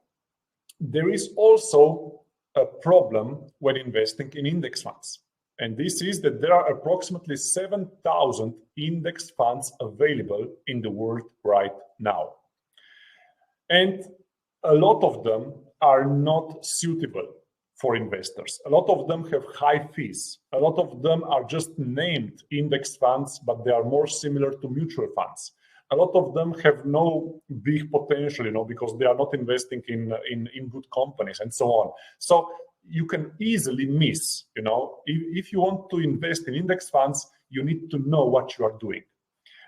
there is also a problem when investing in index funds. And this is that there are approximately 7,000 index funds available in the world right now. And a lot of them are not suitable for investors. A lot of them have high fees. A lot of them are just named index funds, but they are more similar to mutual funds. A lot of them have no big potential, because they are not investing in good companies and so on. So you can easily miss, if you want to invest in index funds, you need to know what you are doing.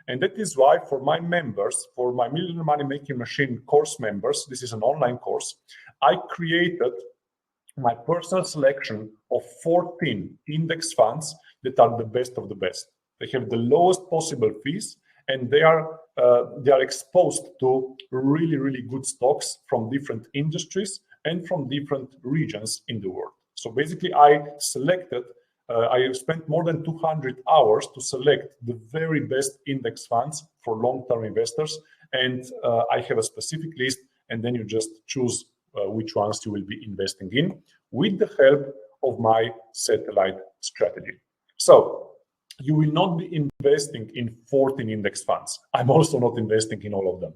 And that is why for my members, for my Millionaire Money Making Machine course members, this is an online course, I created my personal selection of 14 index funds that are the best of the best. They have the lowest possible fees, and they are exposed to really, really good stocks from different industries and from different regions in the world. So basically, I spent more than 200 hours to select the very best index funds for long-term investors, and I have a specific list, and then you just choose which ones you will be investing in with the help of my satellite strategy. So you will not be investing in 14 index funds. I'm also not investing in all of them.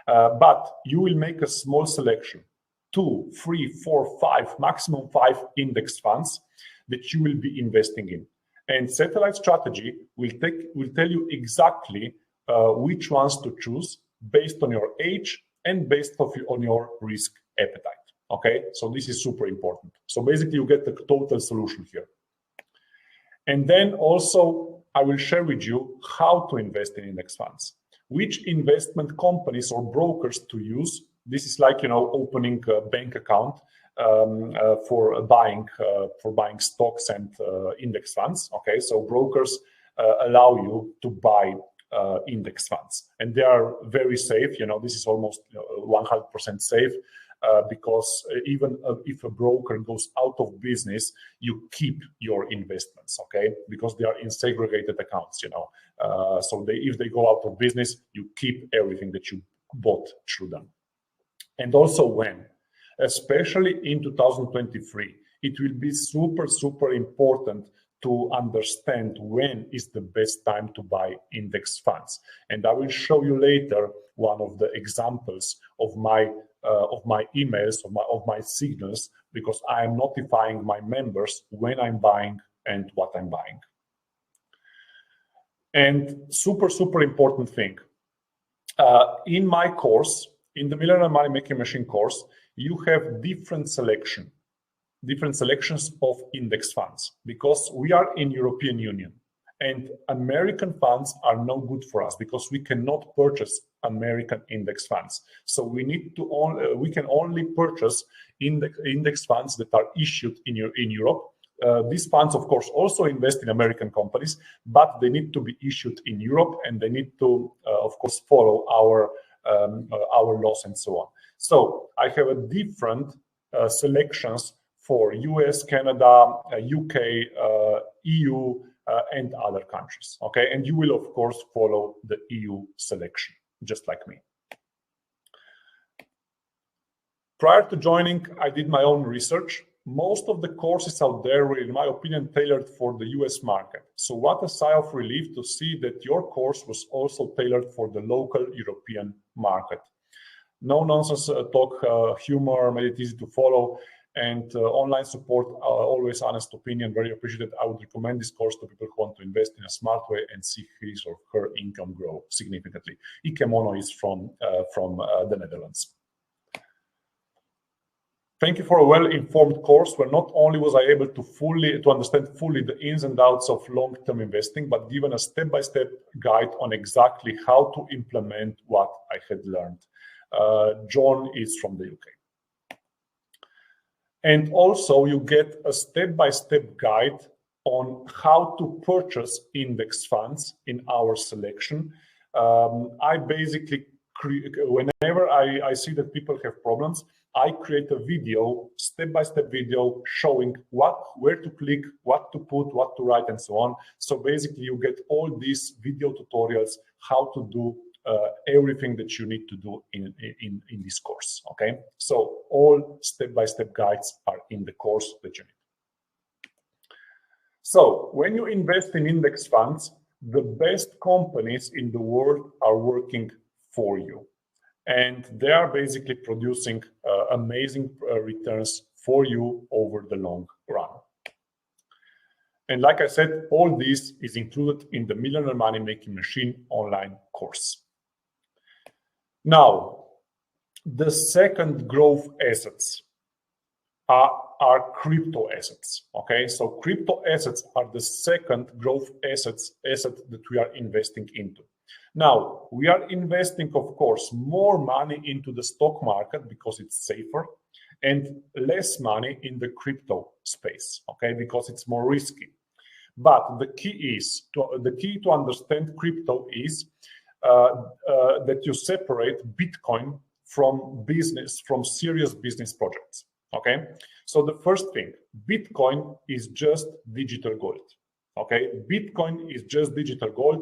But you will make a small selection, 2, 3, 4, 5, maximum 5 index funds that you will be investing in. And satellite strategy will tell you exactly which ones to choose based on your age and based on your risk appetite. Okay, so this is super important. So basically, you get the total solution here. And then also, I will share with you how to invest in index funds, which investment companies or brokers to use. This is like, opening a bank account for buying stocks and index funds. Okay, so brokers allow you to buy index funds, and they are very safe. This is almost 100% safe. Because even if a broker goes out of business, you keep your investments, okay? Because they are in segregated accounts, So if they go out of business, you keep everything that you bought through them. And also especially in 2023, it will be super, super important to understand when is the best time to buy index funds. And I will show you later one of the examples of my emails, of my signals, because I am notifying my members when I'm buying and what I'm buying. And super, super important thing, in my course, in the Millionaire Money Making Machine course, you have different selections of index funds, because we are in European Union. And American funds are no good for us because we cannot purchase American index funds. So we can only purchase index funds that are issued in Europe. These funds, of course, also invest in American companies, but they need to be issued in Europe, and they need to, of course, follow our laws and so on. So I have a different selections for US, Canada, UK, EU, and other countries, okay? And you will, of course, follow the EU selection, just like me. Prior to joining, I did my own research. Most of the courses out there were, in my opinion, tailored for the US market. So what a sigh of relief to see that your course was also tailored for the local European market. No nonsense talk, humor, made it easy to follow, and online support, always honest opinion, very appreciated. I would recommend this course to people who want to invest in a smart way and see his or her income grow significantly. Ike Mono is from the Netherlands. Thank you for a well-informed course where not only was I able to understand fully the ins and outs of long-term investing, but given a step-by-step guide on exactly how to implement what I had learned. John is from the UK. And also you get a step-by-step guide on how to purchase index funds in our selection. I basically, whenever I see that people have problems, I create a video, step-by-step video showing where to click, what to put, what to write, and so on. So basically you get all these video tutorials, how to do everything that you need to do in this course, okay? So all step-by-step guides are in the course that you need. So when you invest in index funds, the best companies in the world are working for you. And they are basically producing amazing returns for you over the long run. And like I said, all this is included in the Millionaire Money Making Machine online course. Now, the second growth assets are crypto assets. Okay, so crypto assets are the second growth asset that we are investing into. Now, we are investing, of course, more money into the stock market because it's safer, and less money in the crypto space, okay, because it's more risky. But the key to understand crypto is that you separate Bitcoin from serious business projects. Okay, so the first thing, Bitcoin is just digital gold. Okay, Bitcoin is just digital gold.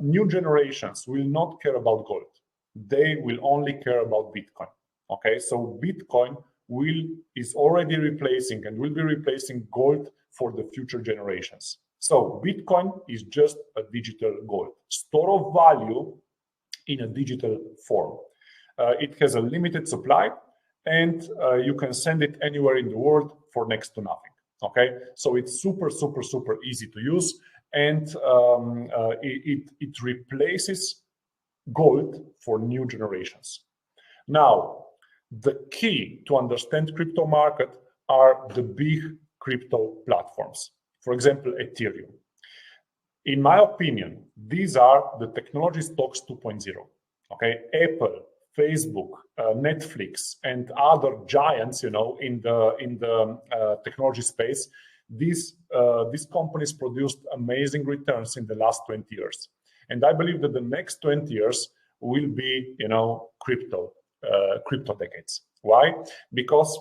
New generations will not care about gold. They will only care about Bitcoin. Okay, so Bitcoin is already replacing and will be replacing gold for the future generations. So Bitcoin is just a digital gold, store of value in a digital form. It has a limited supply, and you can send it anywhere in the world for next to nothing. Okay, so it's super easy to use, and it replaces gold for new generations. Now, the key to understand crypto market are the big crypto platforms. For example, Ethereum. In my opinion, these are the technology stocks 2.0. Okay, Apple, Facebook, Netflix, and other giants, in the technology space. These companies produced amazing returns in the last 20 years, and I believe that the next 20 years will be, crypto decades. Why? Because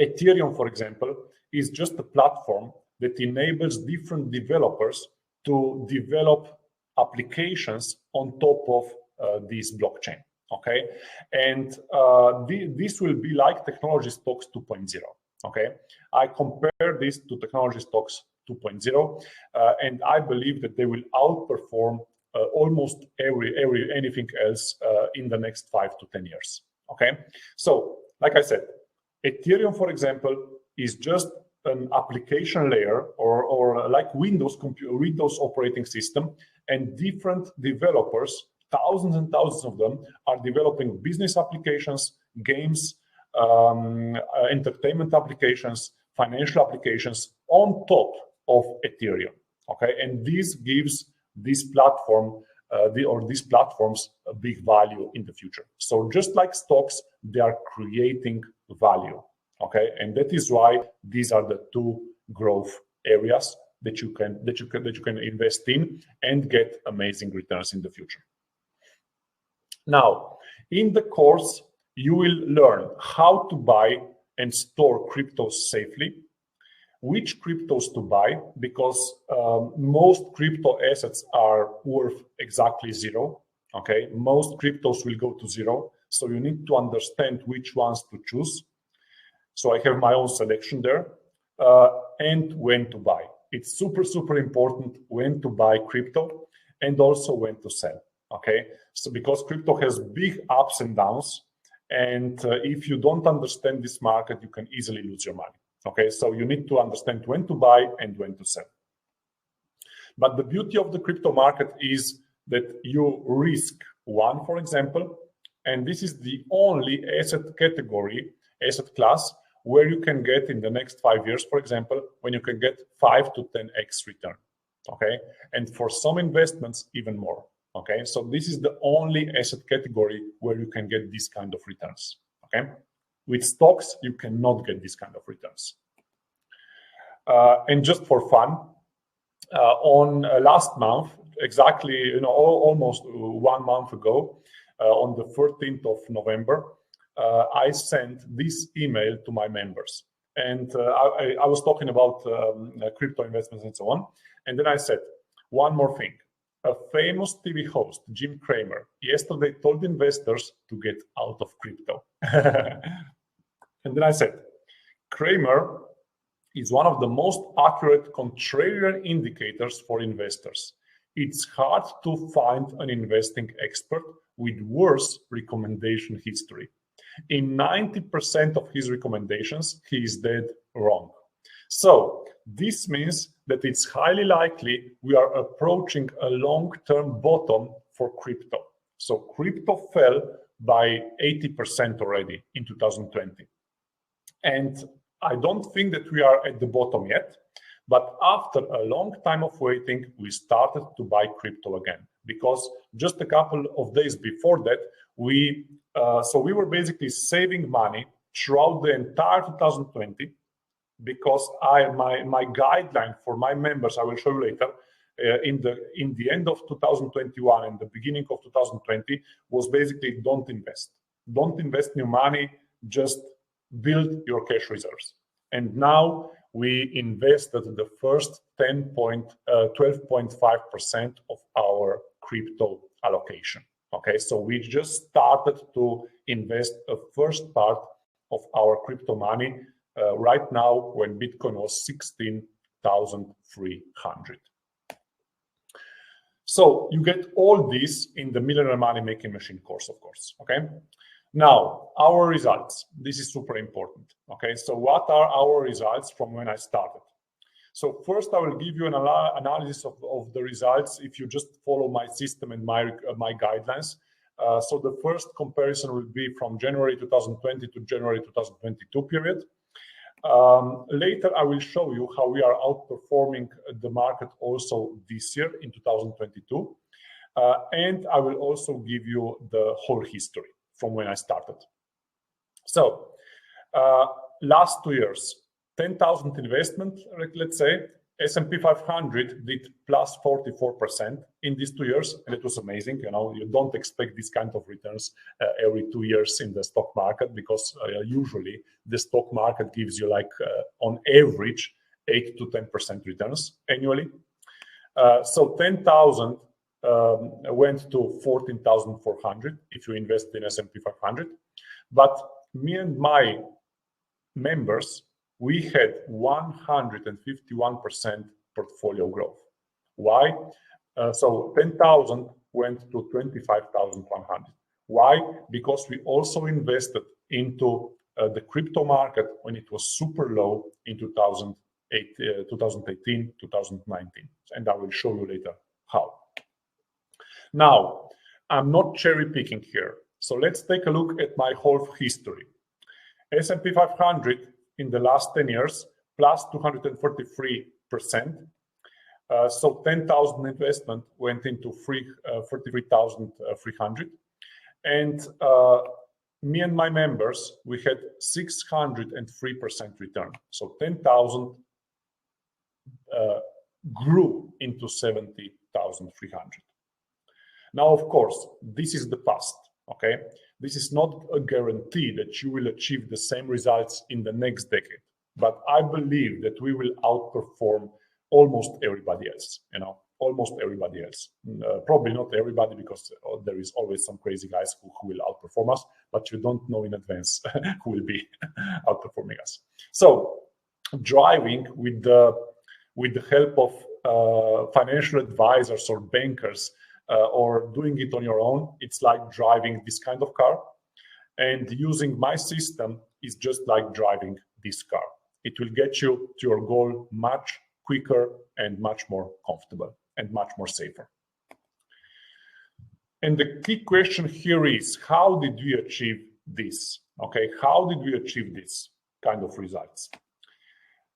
Ethereum, for example, is just a platform that enables different developers to develop applications on top of this blockchain. Okay, and this will be like technology stocks 2.0. Okay, I compare this to technology stocks 2.0, and I believe that they will outperform almost anything else in the next 5 to 10 years. Okay, so like I said, Ethereum, for example, is just an application layer or like Windows operating system, and different developers, thousands and thousands of them, are developing business applications, games, entertainment applications, financial applications on top of Ethereum. Okay, and this gives this platform these platforms a big value in the future. So just like stocks, they are creating value. Okay, and that is why these are the two growth areas that you can invest in and get amazing returns in the future. Now, in the course, you will learn how to buy and store cryptos safely, which cryptos to buy, because most crypto assets are worth exactly zero. Okay, most cryptos will go to zero, so you need to understand which ones to choose. So I have my own selection there, and when to buy. It's super important when to buy crypto and also when to sell. Okay, so because crypto has big ups and downs, and if you don't understand this market, you can easily lose your money. Okay, so you need to understand when to buy and when to sell. But the beauty of the crypto market is that you risk one, for example, and this is the only asset class where you can get in the next 5 years, for example, when you can get 5 to 10x return. Okay, and for some investments, even more. Okay, so this is the only asset category where you can get this kind of returns. Okay, with stocks, you cannot get this kind of returns. And just for fun, on last month, exactly, almost 1 month ago, on the 13th of November, I sent this email to my members, and I was talking about crypto investments and so on, and then I said one more thing. A famous TV host, Jim Cramer, yesterday told investors to get out of crypto. And then I said, Cramer is one of the most accurate contrarian indicators for investors. It's hard to find an investing expert with worse recommendation history. In 90% of his recommendations, he is dead wrong. So this means that it's highly likely we are approaching a long-term bottom for crypto. So crypto fell by 80% already in 2020. And I don't think that we are at the bottom yet, but after a long time of waiting, we started to buy crypto again, because just a couple of days before that, we were basically saving money throughout the entire 2020, because my guideline for my members, I will show you later, in the end of 2021 and the beginning of 2020 was basically don't invest new money, just build your cash reserves. And now we invested the first 12.5% of our crypto allocation. Okay, so we just started to invest a first part of our crypto money right now when Bitcoin was 16,300. So you get all this in the Millionaire Money Making Machine course, of course. Okay. Now, our results. This is super important. Okay, so what are our results from when I started? So first, I will give you an analysis of the results if you just follow my system and my guidelines. So the first comparison will be from January 2020 to January 2022 period. Later, I will show you how we are outperforming the market also this year in 2022. And I will also give you the whole history from when I started. So last 2 years, 10,000 investment, let's say, S&P 500 did plus 44% in these 2 years, and it was amazing. You know, you don't expect this kind of returns every 2 years in the stock market, because usually the stock market gives you like on average 8 to 10% returns annually. So 10,000 went to 14,400 if you invest in S&P 500. But me and my members, we had 151% portfolio growth. Why? So 10,000 went to 25,100. Why? Because we also invested into the crypto market when it was super low in 2018, 2019. And I will show you later how. Now, I'm not cherry picking here. So let's take a look at my whole history. S&P 500 in the last 10 years, plus 243%. So 10,000 investment went into 43,300. And me and my members, we had 603% return. So 10,000 grew into 70,300. Now, of course, this is the past, okay? This is not a guarantee that you will achieve the same results in the next decade, but I believe that we will outperform almost everybody else, you know, almost everybody else. Probably not everybody, because there is always some crazy guys who will outperform us, but you don't know in advance who will be outperforming us. So driving with the help of financial advisors or bankers, or doing it on your own, it's like driving this kind of car. And using my system is just like driving this car. It will get you to your goal much quicker and much more comfortable and much more safer. And the key question here is, how did we achieve this? Okay, how did we achieve this kind of results?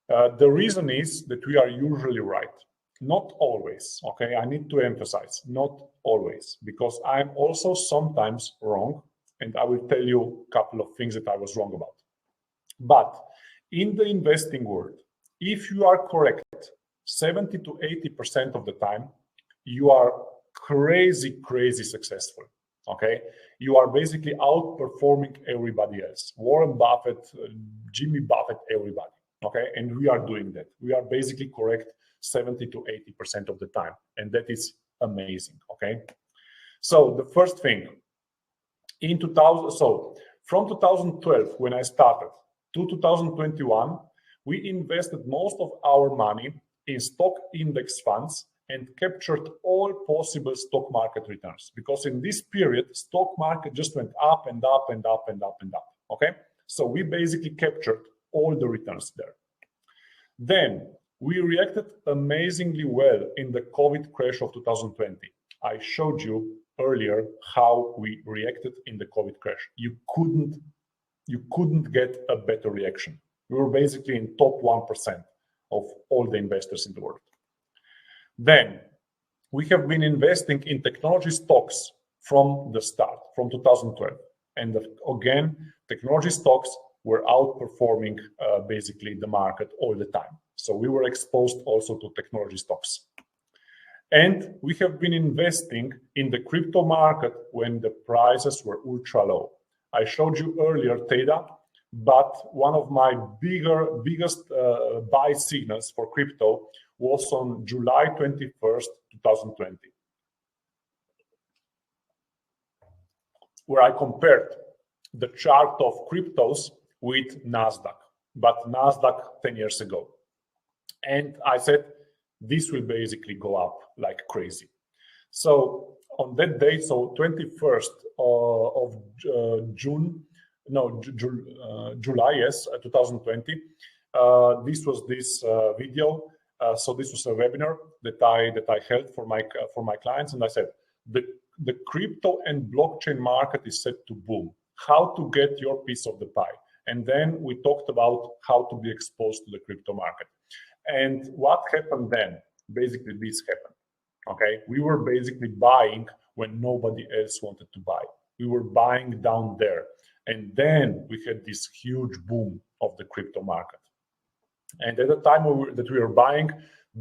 The reason is that we are usually right. Not always, okay? I need to emphasize, not always, because I'm also sometimes wrong, and I will tell you a couple of things that I was wrong about. But in the investing world, if you are correct 70 to 80% of the time, you are crazy successful, okay? You are basically outperforming everybody else. Warren Buffett, Jimmy Buffett, everybody, okay? And we are doing that. We are basically correct 70 to 80% of the time. And that is amazing, okay? So the first thing, from 2012, when I started, to 2021, We invested most of our money in stock index funds and captured all possible stock market returns, because in this period, stock market just went up and up and up and up and up, okay? So we basically captured all the returns there. Then we reacted amazingly well in the COVID crash of 2020. I showed you earlier how we reacted in the COVID crash. You couldn't get a better reaction. We were basically in top 1% of all the investors in the world. Then we have been investing in technology stocks from the start, from 2012. And again, technology stocks were outperforming basically the market all the time. So we were exposed also to technology stocks. And we have been investing in the crypto market when the prices were ultra low. I showed you earlier Theta, but one of my biggest buy signals for crypto was on July 21st, 2020, where I compared the chart of cryptos with NASDAQ, but NASDAQ 10 years ago. And I said, this will basically go up like crazy. So on that day, so 21st of July, yes, 2020, this was this video. So this was a webinar that I held for my clients, and I said the crypto and blockchain market is set to boom. How to get your piece of the pie, and then we talked about how to be exposed to the crypto market. And what happened then? Basically, this happened. Okay, we were basically buying when nobody else wanted to buy. We were buying down there, and then we had this huge boom of the crypto market. And at the time that we were buying,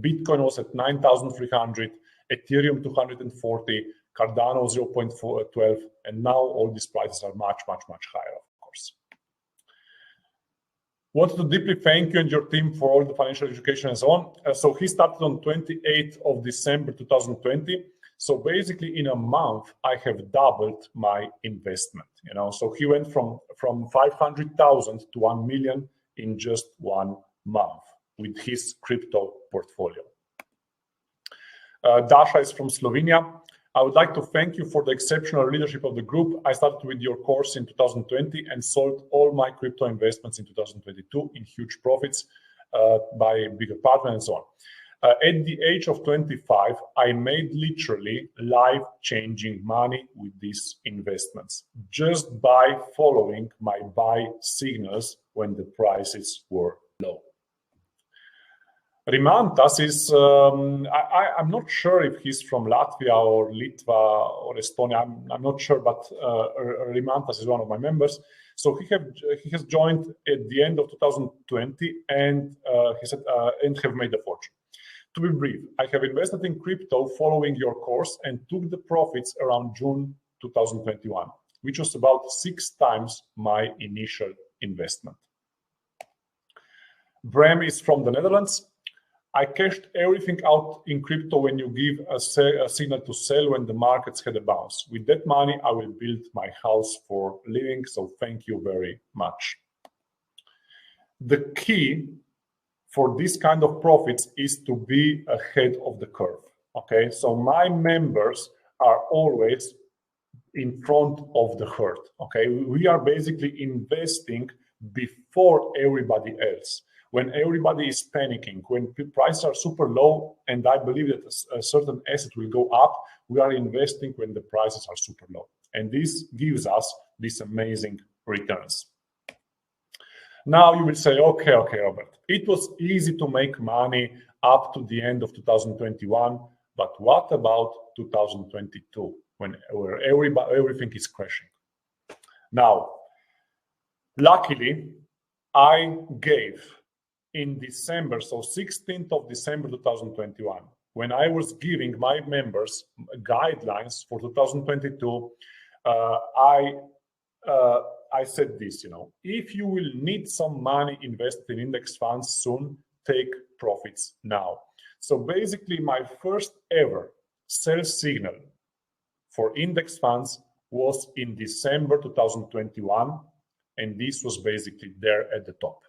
Bitcoin was at 9,300, Ethereum 240, Cardano 0.12, and now all these prices are much, much, much higher, of course. Want to deeply thank you and your team for all the financial education and so on. So he started on 28th of December 2020. So basically in a month, I have doubled my investment. You know, so he went from 500,000 to 1 million in just 1 month with his crypto portfolio. Dasha is from Slovenia. I would like to thank you for the exceptional leadership of the group. I started with your course in 2020 and sold all my crypto investments in 2022 in huge profits by a bigger partner and so on. At the age of 25, I made literally life-changing money with these investments just by following my buy signals when the prices were low. Rimantas is, I'm not sure if he's from Latvia or Litva or Estonia, I'm not sure, but Rimantas is one of my members. So he has joined at the end of 2020 and he said, and have made a fortune. To be brief, I have invested in crypto following your course and took the profits around June 2021, which was about 6 times my initial investment. Bram is from the Netherlands. I cashed everything out in crypto when you give a signal to sell when the markets had a bounce. With that money, I will build my house for living, so thank you very much. The key for this kind of profits is to be ahead of the curve, okay? So my members are always in front of the herd, okay? We are basically investing before everybody else. When everybody is panicking, when prices are super low, and I believe that a certain asset will go up, we are investing when the prices are super low. And this gives us these amazing returns. Now you will say, okay, Robert, it was easy to make money up to the end of 2021, but what about 2022, where everything is crashing? Now, luckily, I gave in December, so 16th of December 2021, when I was giving my members guidelines for 2022, I said this, you know, if you will need some money invested in index funds soon, take profits now. So basically, my first ever sell signal for index funds was in December 2021, and this was basically there at the top.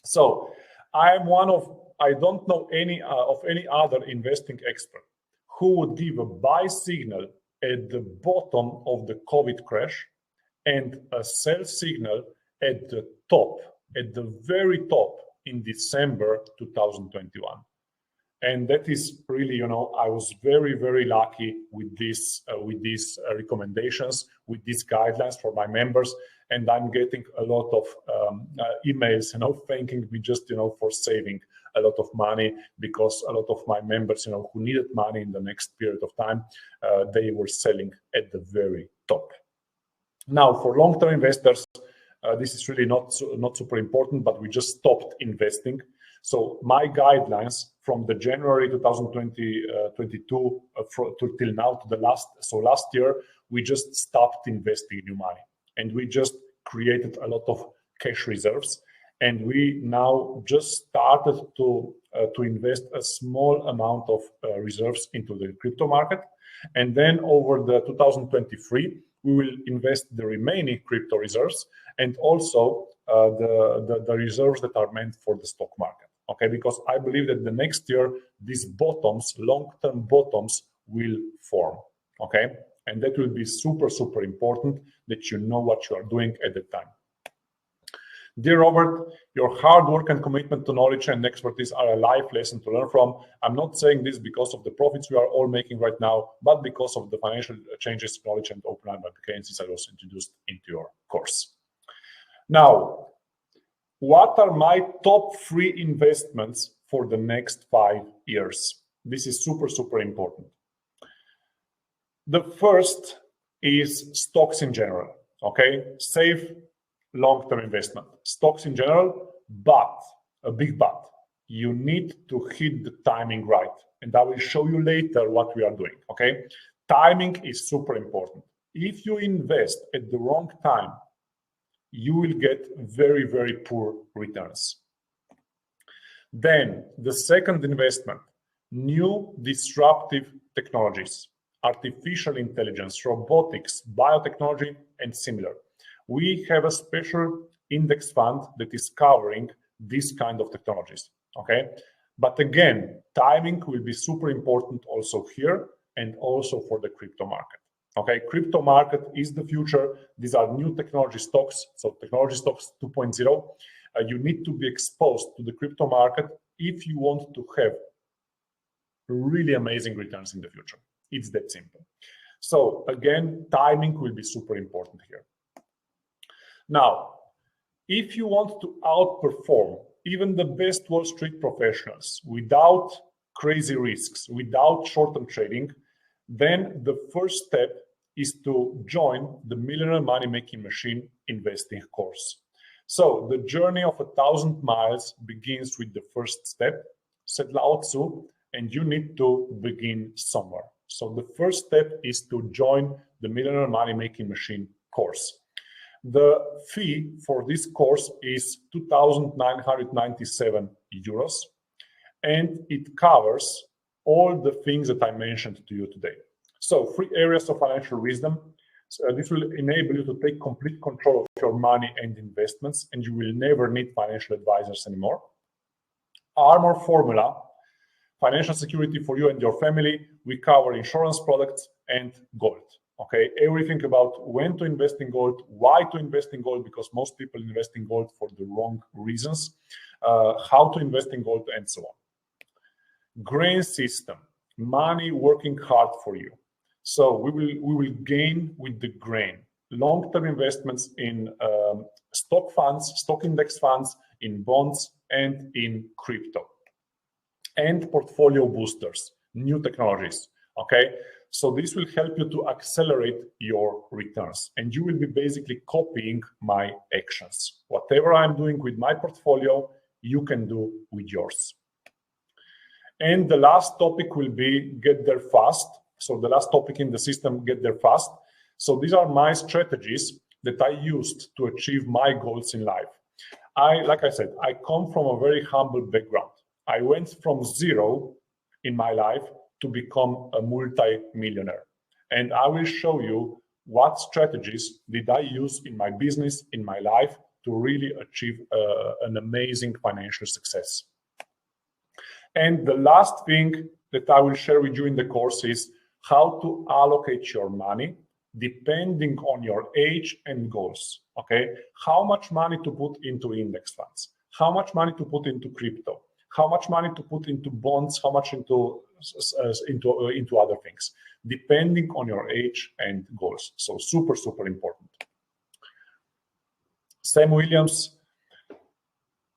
So I don't know any of any other investing expert who would give a buy signal at the bottom of the COVID crash and a sell signal at the top, at the very top in December 2021. And that is really, you know, I was very, very lucky with these recommendations, with these guidelines for my members, and I'm getting a lot of emails, you know, thanking me just, you know, for saving a lot of money, because a lot of my members, you know, who needed money in the next period of time, they were selling at the very top. Now, for long-term investors, this is really not super important, but we just stopped investing. So my guidelines from the January 2022 till now to last year, we just stopped investing new money, and we just created a lot of cash reserves, and we now just started to invest a small amount of reserves into the crypto market, and then over the 2023 we will invest the remaining crypto reserves and also the reserves that are meant for the stock market. Okay, because I believe that the next year these bottoms, long-term bottoms, will form. Okay, and that will be super, super important that you know what you are doing at the time. Dear Robert, your hard work and commitment to knowledge and expertise are a life lesson to learn from. I'm not saying this because of the profits we are all making right now, but because of the financial changes, knowledge, and open bank accounts I also introduced into your course. Now, what are my top 3 investments for the next 5 years? This is super, super important. The first is stocks in general, okay? Safe, long-term investment. Stocks in general, but, a big but, you need to hit the timing right. And I will show you later what we are doing, okay? Timing is super important. If you invest at the wrong time, you will get very, very poor returns. Then the second investment, new disruptive technologies, artificial intelligence, robotics, biotechnology, and similar. We have a special index fund that is covering this kind of technologies, okay? But again, timing will be super important also here and also for the crypto market. Okay, crypto market is the future. These are new technology stocks, so technology stocks 2.0. You need to be exposed to the crypto market if you want to have really amazing returns in the future. It's that simple. So again, timing will be super important here. Now, if you want to outperform even the best Wall Street professionals without crazy risks, without short-term trading, then the first step is to join the Millionaire Money Making Machine investing course. So the journey of 1,000 miles begins with the first step, said Lao Tzu, and you need to begin somewhere. So the first step is to join the Millionaire Money Making Machine course. The fee for this course is 2,997 euros, and it covers all the things that I mentioned to you today. So 3 areas of financial wisdom. So this will enable you to take complete control of your money and investments, and you will never need financial advisors anymore. Armor formula, financial security for you and your family. We cover insurance products and gold. Okay, everything about when to invest in gold, why to invest in gold, because most people invest in gold for the wrong reasons, how to invest in gold, and so on. Grain system, money working hard for you. So we will gain with the grain. Long-term investments in stock funds, stock index funds, in bonds, and in crypto. And portfolio boosters, new technologies. Okay, so this will help you to accelerate your returns, and you will be basically copying my actions. Whatever I'm doing with my portfolio, you can do with yours. And the last topic will be get there fast. So the last topic in the system, get there fast. So these are my strategies that I used to achieve my goals in life. Like I said, I come from a very humble background. I went from 0 in my life to become a multi-millionaire. And I will show you what strategies did I use in my business, in my life, to really achieve an amazing financial success. And the last thing that I will share with you in the course is how to allocate your money depending on your age and goals, okay? How much money to put into index funds, how much money to put into crypto, how much money to put into bonds, how much into other things, depending on your age and goals. So super, super important. Sam Williams.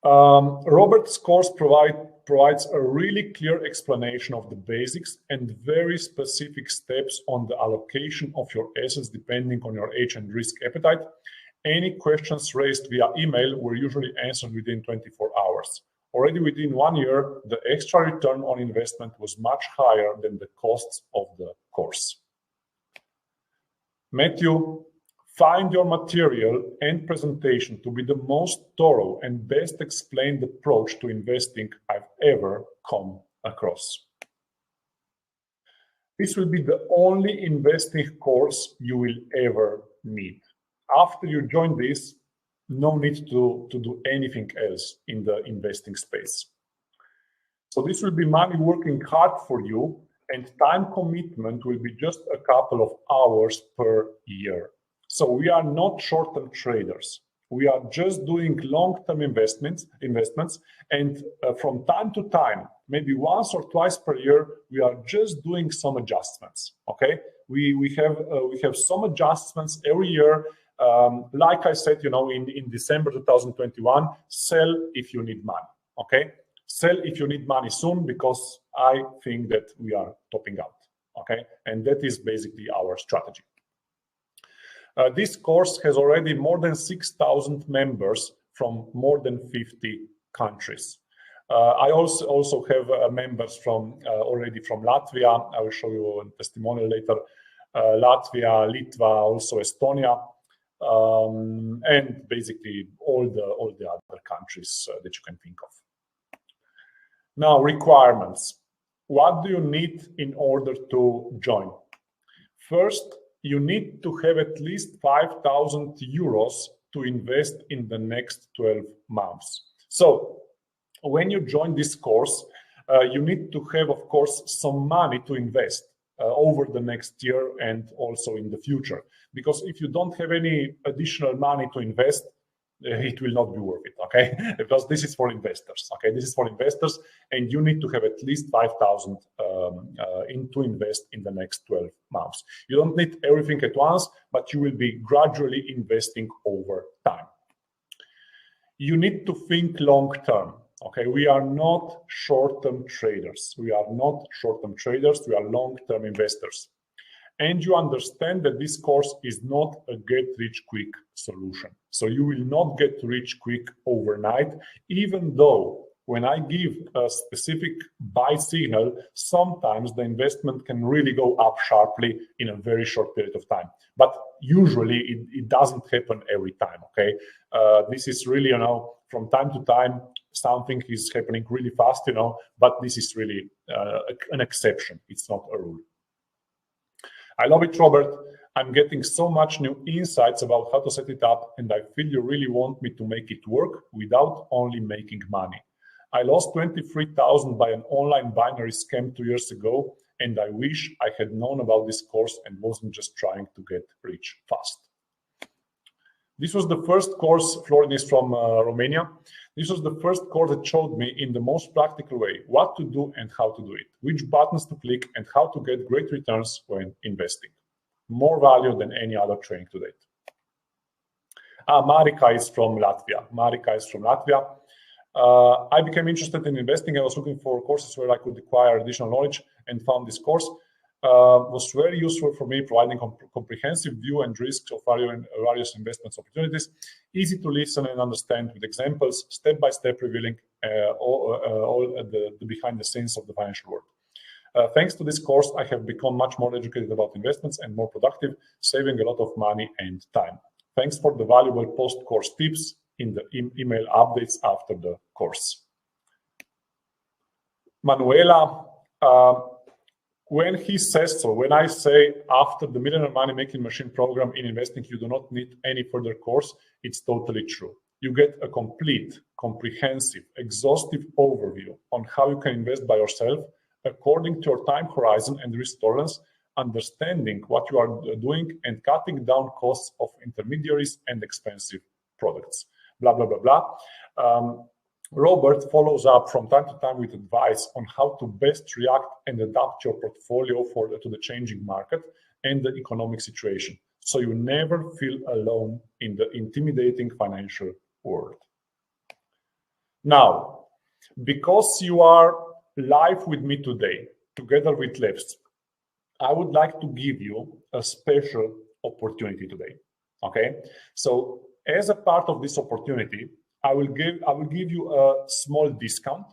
Robert's course provides a really clear explanation of the basics and very specific steps on the allocation of your assets depending on your age and risk appetite. Any questions raised via email were usually answered within 24 hours. Already within 1 year, the extra return on investment was much higher than the costs of the course. Matthew, find your material and presentation to be the most thorough and best explained approach to investing I've ever come across. This will be the only investing course you will ever need. After you join this, no need to do anything else in the investing space. So this will be money working hard for you, and time commitment will be just a couple of hours per year. So we are not short-term traders. We are just doing long-term investments, and from time to time, maybe once or twice per year, we are just doing some adjustments. Okay, we have some adjustments every year. Like I said, in December 2021, sell if you need money. Okay, sell if you need money soon, because I think that we are topping out. Okay, and that is basically our strategy. This course has already more than 6,000 members from more than 50 countries. I also have members from already from Latvia. I will show you a testimonial later. Latvia, Litva, also Estonia, and basically all the other countries that you can think of. Now, requirements. What do you need in order to join? First, you need to have at least 5,000 euros to invest in the next 12 months. So when you join this course, you need to have, of course, some money to invest over the next year and also in the future. Because if you don't have any additional money to invest, it will not be worth it, okay? Because this is for investors, okay? This is for investors, and you need to have at least 5,000 to invest in the next 12 months. You don't need everything at once, but you will be gradually investing over time. You need to think long-term, okay? We are not short-term traders. We are not short-term traders. We are long-term investors. And you understand that this course is not a get-rich-quick solution. So you will not get rich quick overnight, even though when I give a specific buy signal, sometimes the investment can really go up sharply in a very short period of time. But usually it doesn't happen every time, okay? This is really, from time to time, something is happening really fast, but this is really an exception. It's not a rule. I love it, Robert. I'm getting so much new insights about how to set it up, and I feel you really want me to make it work without only making money. I lost 23,000 by an online binary scam 2 years ago, and I wish I had known about this course and wasn't just trying to get rich fast. This was the first course, Florin is from Romania. This was the first course that showed me in the most practical way what to do and how to do it, which buttons to click and how to get great returns when investing. More value than any other training to date. Marika is from Latvia. I became interested in investing. I was looking for courses where I could acquire additional knowledge and found this course. Was very useful for me, providing comprehensive view and risks of various investment opportunities, easy to listen and understand with examples, step-by-step revealing all the behind the scenes of the financial world. Thanks to this course, I have become much more educated about investments and more productive, saving a lot of money and time. Thanks for the valuable post-course tips in the email updates after the course. Manuela, when he says so, when I say after the Millionaire Money Making Machine program in investing, you do not need any further course, it's totally true. you get a complete, comprehensive, exhaustive overview on how you can invest by yourself according to your time horizon and risk tolerance, understanding what you are doing and cutting down costs of intermediaries and expensive products. Blah, blah, blah, blah. Robert follows up from time to time with advice on how to best react and adapt your portfolio to the changing market and the economic situation, so you never feel alone in the intimidating financial world. Now, because you are live with me today, together with Levs, I would like to give you a special opportunity today. Okay, so as a part of this opportunity, I will give you a small discount,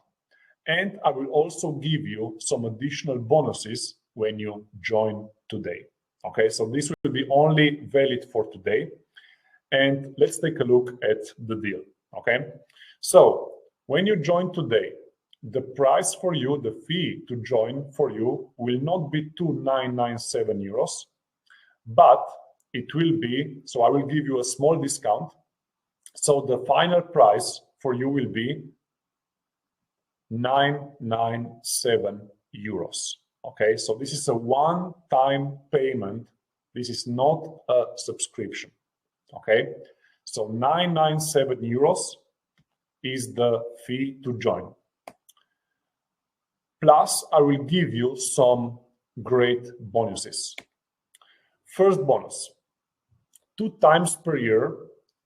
and I will also give you some additional bonuses when you join today. Okay, so this will be only valid for today, and let's take a look at the deal. Okay, so when you join today, the price for you, the fee to join for you, will not be 2,997 euros, but it will be, so I will give you a small discount. So the final price for you will be 997 euros. Okay, so this is a one-time payment. This is not a subscription. Okay, so 997 euros is the fee to join. Plus, I will give you some great bonuses. First bonus, 2 times per year,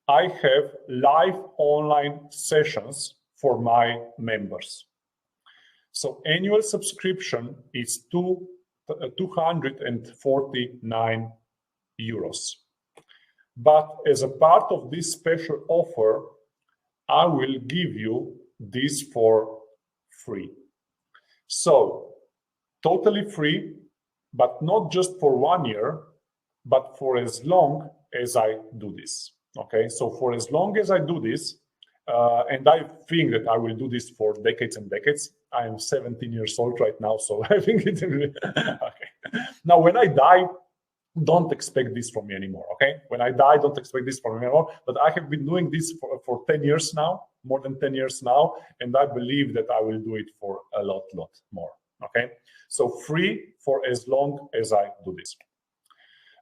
I have live online sessions for my members. So annual subscription is 249 euros. But as a part of this special offer, I will give you this for free. So totally free, but not just for 1 year, but for as long as I do this. Okay, so for as long as I do this, and I think that I will do this for decades and decades. I am 17 years old right now, so I think it's okay. Now, when I die, don't expect this from me anymore, okay? When I die, don't expect this from me anymore. But I have been doing this for 10 years now, more than 10 years now, and I believe that I will do it for a lot more, okay? So free for as long as I do this.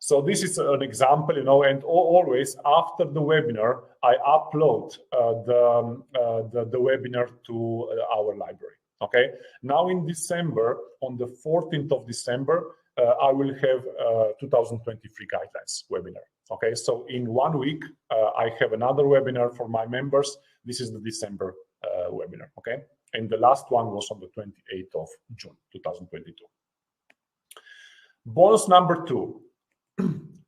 So this is an example, you know, and always after the webinar, I upload the webinar to our library, okay? Now in December, on the 14th of December, I will have 2023 guidelines webinar, okay? So in 1 week, I have another webinar for my members. This is the December webinar, okay? And the last one was on the 28th of June, 2022. Bonus number 2.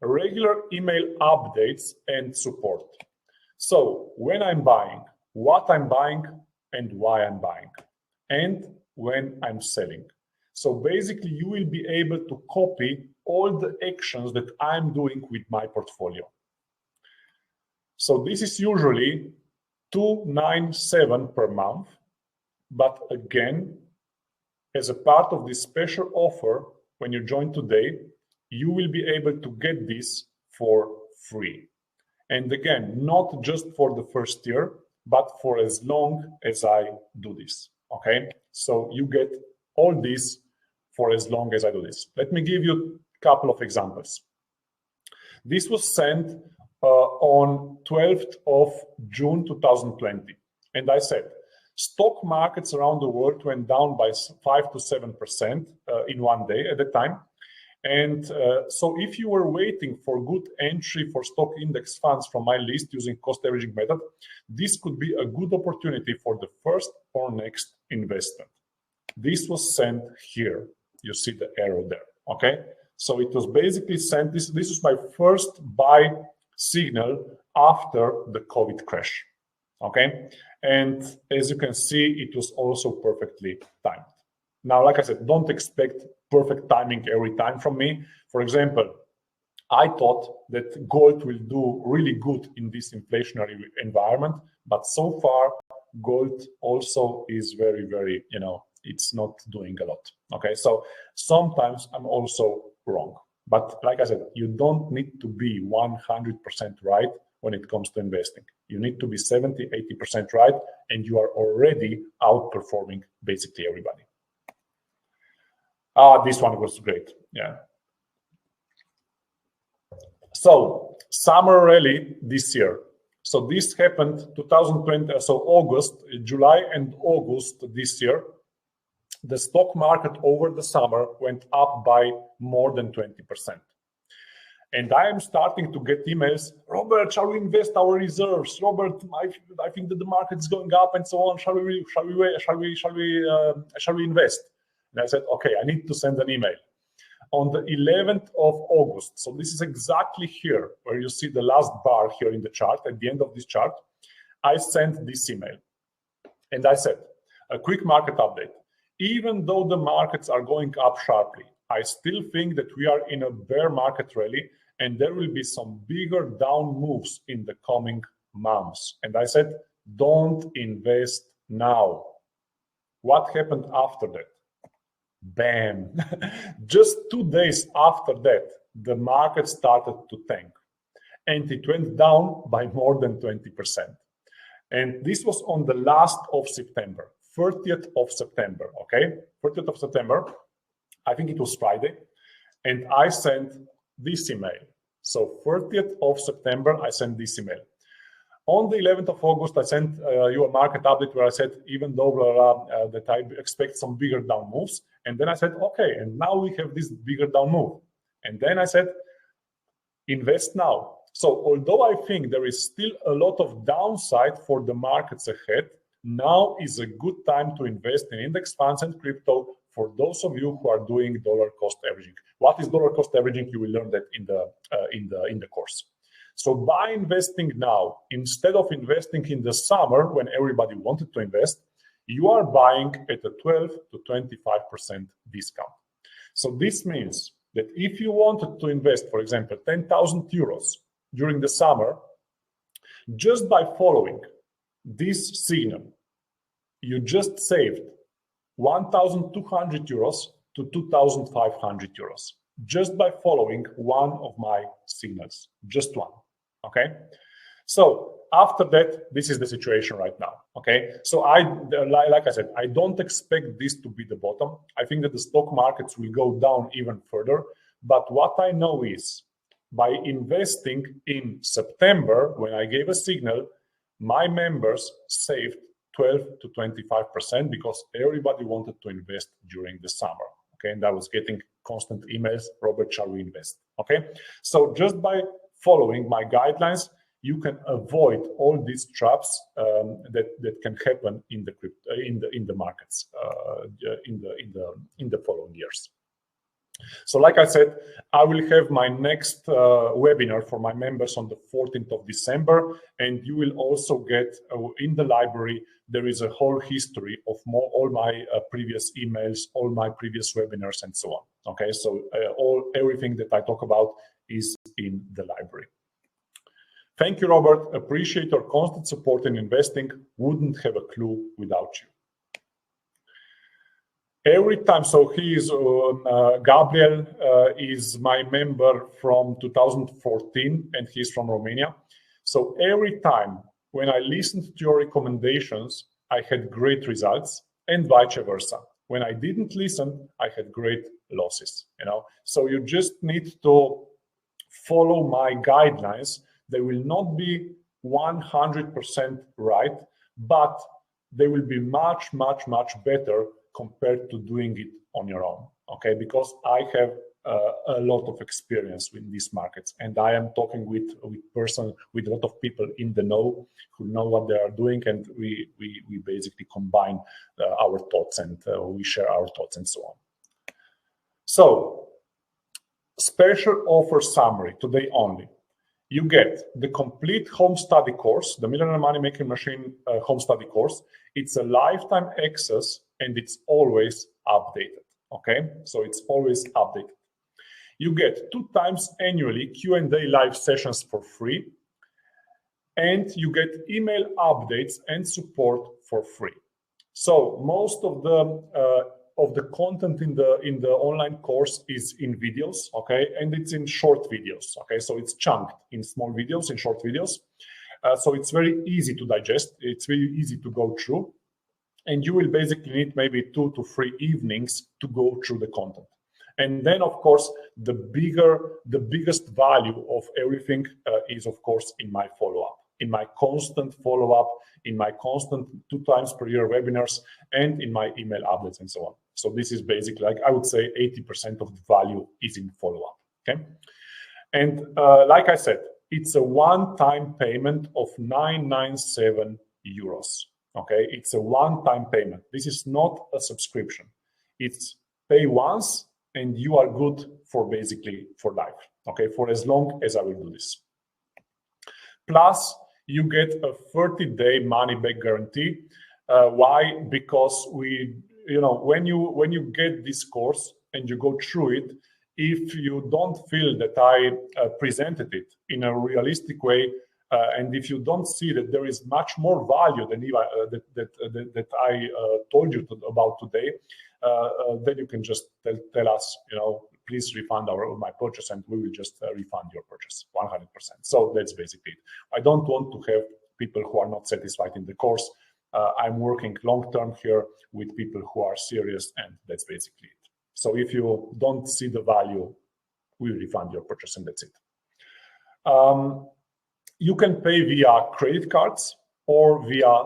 Regular email updates and support. So when I'm buying, what I'm buying and why I'm buying, and when I'm selling. So basically you will be able to copy all the actions that I'm doing with my portfolio. So this is usually 297 per month, but again, as a part of this special offer, when you join today, you will be able to get this for free. And again, not just for the first year, but for as long as I do this, okay? So you get all this for as long as I do this. Let me give you a couple of examples. This was sent on 12th of June 2020. And I said, stock markets around the world went down by 5 to 7% in 1 day at the time. And so if you were waiting for good entry for stock index funds from my list using cost averaging method, this could be a good opportunity for the first or next investment. This was sent here. You see the arrow there, okay? So it was basically sent, this was my first buy signal after the COVID crash, okay? And as you can see, it was also perfectly timed. Now, like I said, don't expect perfect timing every time from me. For example, I thought that gold will do really good in this inflationary environment, but so far, gold also is very, very, you know, it's not doing a lot, okay? So sometimes I'm also wrong. But like I said, you don't need to be 100% right when it comes to investing. You need to be 70, 80% right, and you are already outperforming basically everybody. This one was great, yeah. So, summer rally this year. So this happened 2020, so August, July and August this year. The stock market over the summer went up by more than 20%. And I am starting to get emails, Robert, shall we invest our reserves? Robert, I think that the market is going up and so on. Shall we invest? And I said, okay, I need to send an email. On the 11th of August, so this is exactly here where you see the last bar here in the chart, at the end of this chart, I sent this email. And I said, a quick market update. Even though the markets are going up sharply, I still think that we are in a bear market rally and there will be some bigger down moves in the coming months. And I said, don't invest now. What happened after that? Bam! Just 2 days after that, the market started to tank and it went down by more than 20%. And this was on the last of September, 30th of September, okay? 30th of September, I think it was Friday, and I sent this email. So 30th of September, I sent this email. On the 11th of August, I sent you a market update where I said, even though that I expect some bigger down moves. And then I said, okay, and now we have this bigger down move. And then I said, invest now. So although I think there is still a lot of downside for the markets ahead, now is a good time to invest in index funds and crypto for those of you who are doing dollar cost averaging. What is dollar cost averaging? You will learn that in the course. So by investing now, instead of investing in the summer when everybody wanted to invest, you are buying at a 12 to 25% discount. So this means that if you wanted to invest, for example, 10,000 euros during the summer, just by following this signal, you just saved 1,200 euros to 2,500 euros, just by following one of my signals, just one. Okay, so after that, this is the situation right now. Okay, so like I said, I don't expect this to be the bottom. I think that the stock markets will go down even further. But what I know is, by investing in September, when I gave a signal, my members saved 12 to 25% because everybody wanted to invest during the summer. Okay, and I was getting constant emails, Robert, shall we invest? Okay, so just by following my guidelines, you can avoid all these traps that can happen in the markets in the following years. So like I said, I will have my next webinar for my members on the 14th of December, and you will also get in the library, there is a whole history of all my previous emails, all my previous webinars, and so on. Okay, so everything that I talk about is in the library. Thank you, Robert. Appreciate your constant support in investing. Wouldn't have a clue without you. Every time, so he is, Gabriel is my member from 2014 and he's from Romania. So every time when I listened to your recommendations, I had great results and vice versa. When I didn't listen, I had great losses, you know. So you just need to follow my guidelines. They will not be 100% right, but they will be much, much, much better compared to doing it on your own, okay? Because I have a lot of experience with these markets, and I am talking with a lot of people in the know who know what they are doing, and we basically combine our thoughts and we share our thoughts and so on. So, special offer summary today only. You get the complete home study course, the Millionaire Money Making Machine home study course. It's a lifetime access and it's always updated, okay? So it's always updated. You get 2 times annually Q&A live sessions for free, and you get email updates and support for free. So most of the of the content in the online course is in videos, okay, and it's in short videos, okay, so it's chunked in small videos, in short videos, so it's very easy to digest, it's very easy to go through, and you will basically need maybe 2 to 3 evenings to go through the content. And then, of course, the biggest value of everything is, of course, in my follow-up, in my constant follow-up, in my constant 2 times per year webinars, and in my email updates and so on. So this is basically, like, I would say 80% of the value is in follow-up, okay? And like I said, it's a one-time payment of 997 euros, okay? It's a one-time payment. This is not a subscription. It's pay once, and you are good for basically for life, okay, for as long as I will do this. Plus, you get a 30-day money-back guarantee. Why? Because when you get this course and you go through it, if you don't feel that I presented it in a realistic way, and if you don't see that there is much more value than that I told you about today, then you can just tell us, please refund my purchase, and we will just refund your purchase 100%. So that's basically it. I don't want to have people who are not satisfied in the course. I'm working long term here with people who are serious, and that's basically it. So if you don't see the value, we will refund your purchase, and that's it. You can pay via credit cards or via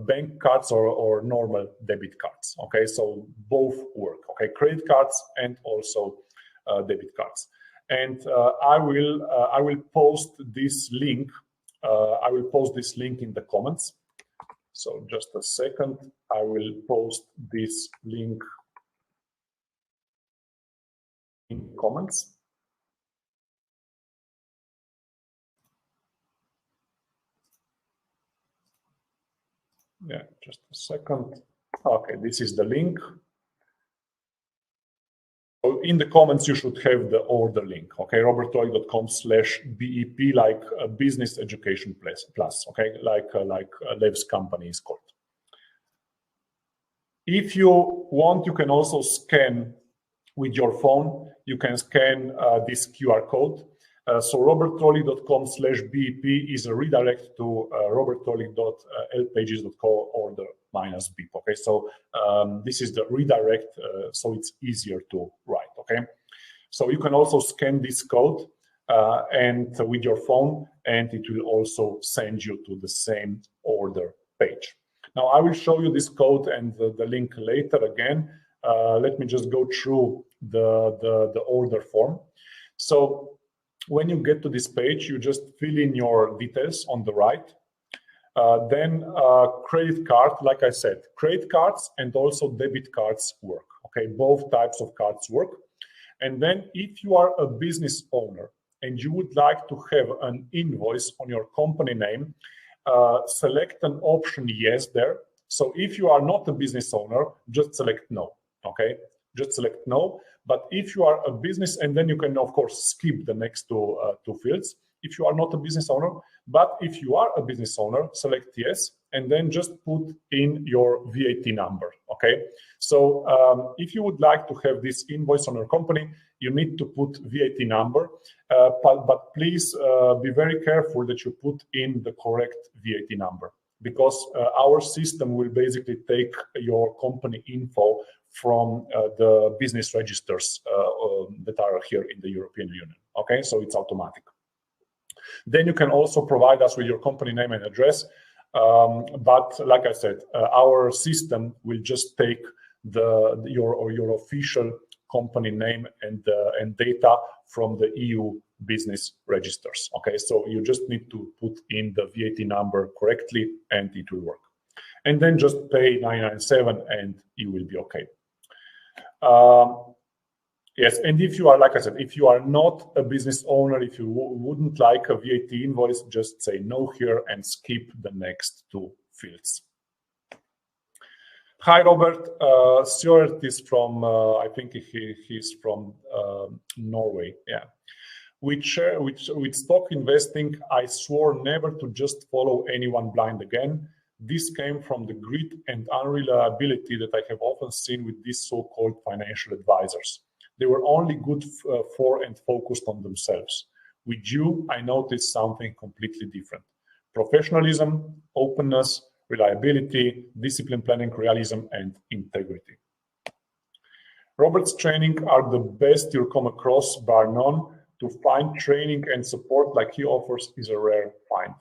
bank cards or normal debit cards, okay? So both work, okay? Credit cards and also debit cards. And I will post this link. I will post this link in the comments. So just a second, I will post this link in comments. Yeah, just a second. Okay, this is the link. So in the comments, you should have the order link, okay? robertolik.com/BEP, like a business education plus, okay? Like Lev's company is called. If you want, you can also scan with your phone. You can scan this QR code. So robertolik.com/BEP is a redirect to robertolik.lpages.co order-beep, okay? So this is the redirect, so it's easier to write, okay? So you can also scan this code and with your phone, and it will also send you to the same order page. Now, I will show you this code and the link later again. Let me just go through the order form. So when you get to this page, you just fill in your details on the right. Then credit card, like I said, credit cards and also debit cards work, okay? Both types of cards work. And then if you are a business owner and you would like to have an invoice on your company name, select an option yes there. So if you are not a business owner, just select no, okay? Just select no. But if you are a business, and then you can, of course, skip the next two fields if you are not a business owner. But if you are a business owner, select yes, and then just put in your VAT number, okay? So if you would like to have this invoice on your company, you need to put VAT number, but please be very careful that you put in the correct VAT number, because our system will basically take your company info from the business registers that are here in the European Union, okay? So it's automatic. Then you can also provide us with your company name and address, but like I said, our system will just take your official company name and data from the EU business registers, okay? So you just need to put in the VAT number correctly and it will work. And then just pay 997 and you will be okay. Yes, and if you are, like I said, if you are not a business owner, if you wouldn't like a VAT invoice, just say no here and skip the next two fields. Hi, Robert. Stuart is from, I think he's from Norway, yeah. With stock investing, I swore never to just follow anyone blind again. This came from the grit and unreliability that I have often seen with these so-called financial advisors. They were only good for and focused on themselves. With you, I noticed something completely different. Professionalism, openness, reliability, discipline, planning, realism, and integrity. Robert's training are the best you'll come across, bar none. To find training and support like he offers is a rare find.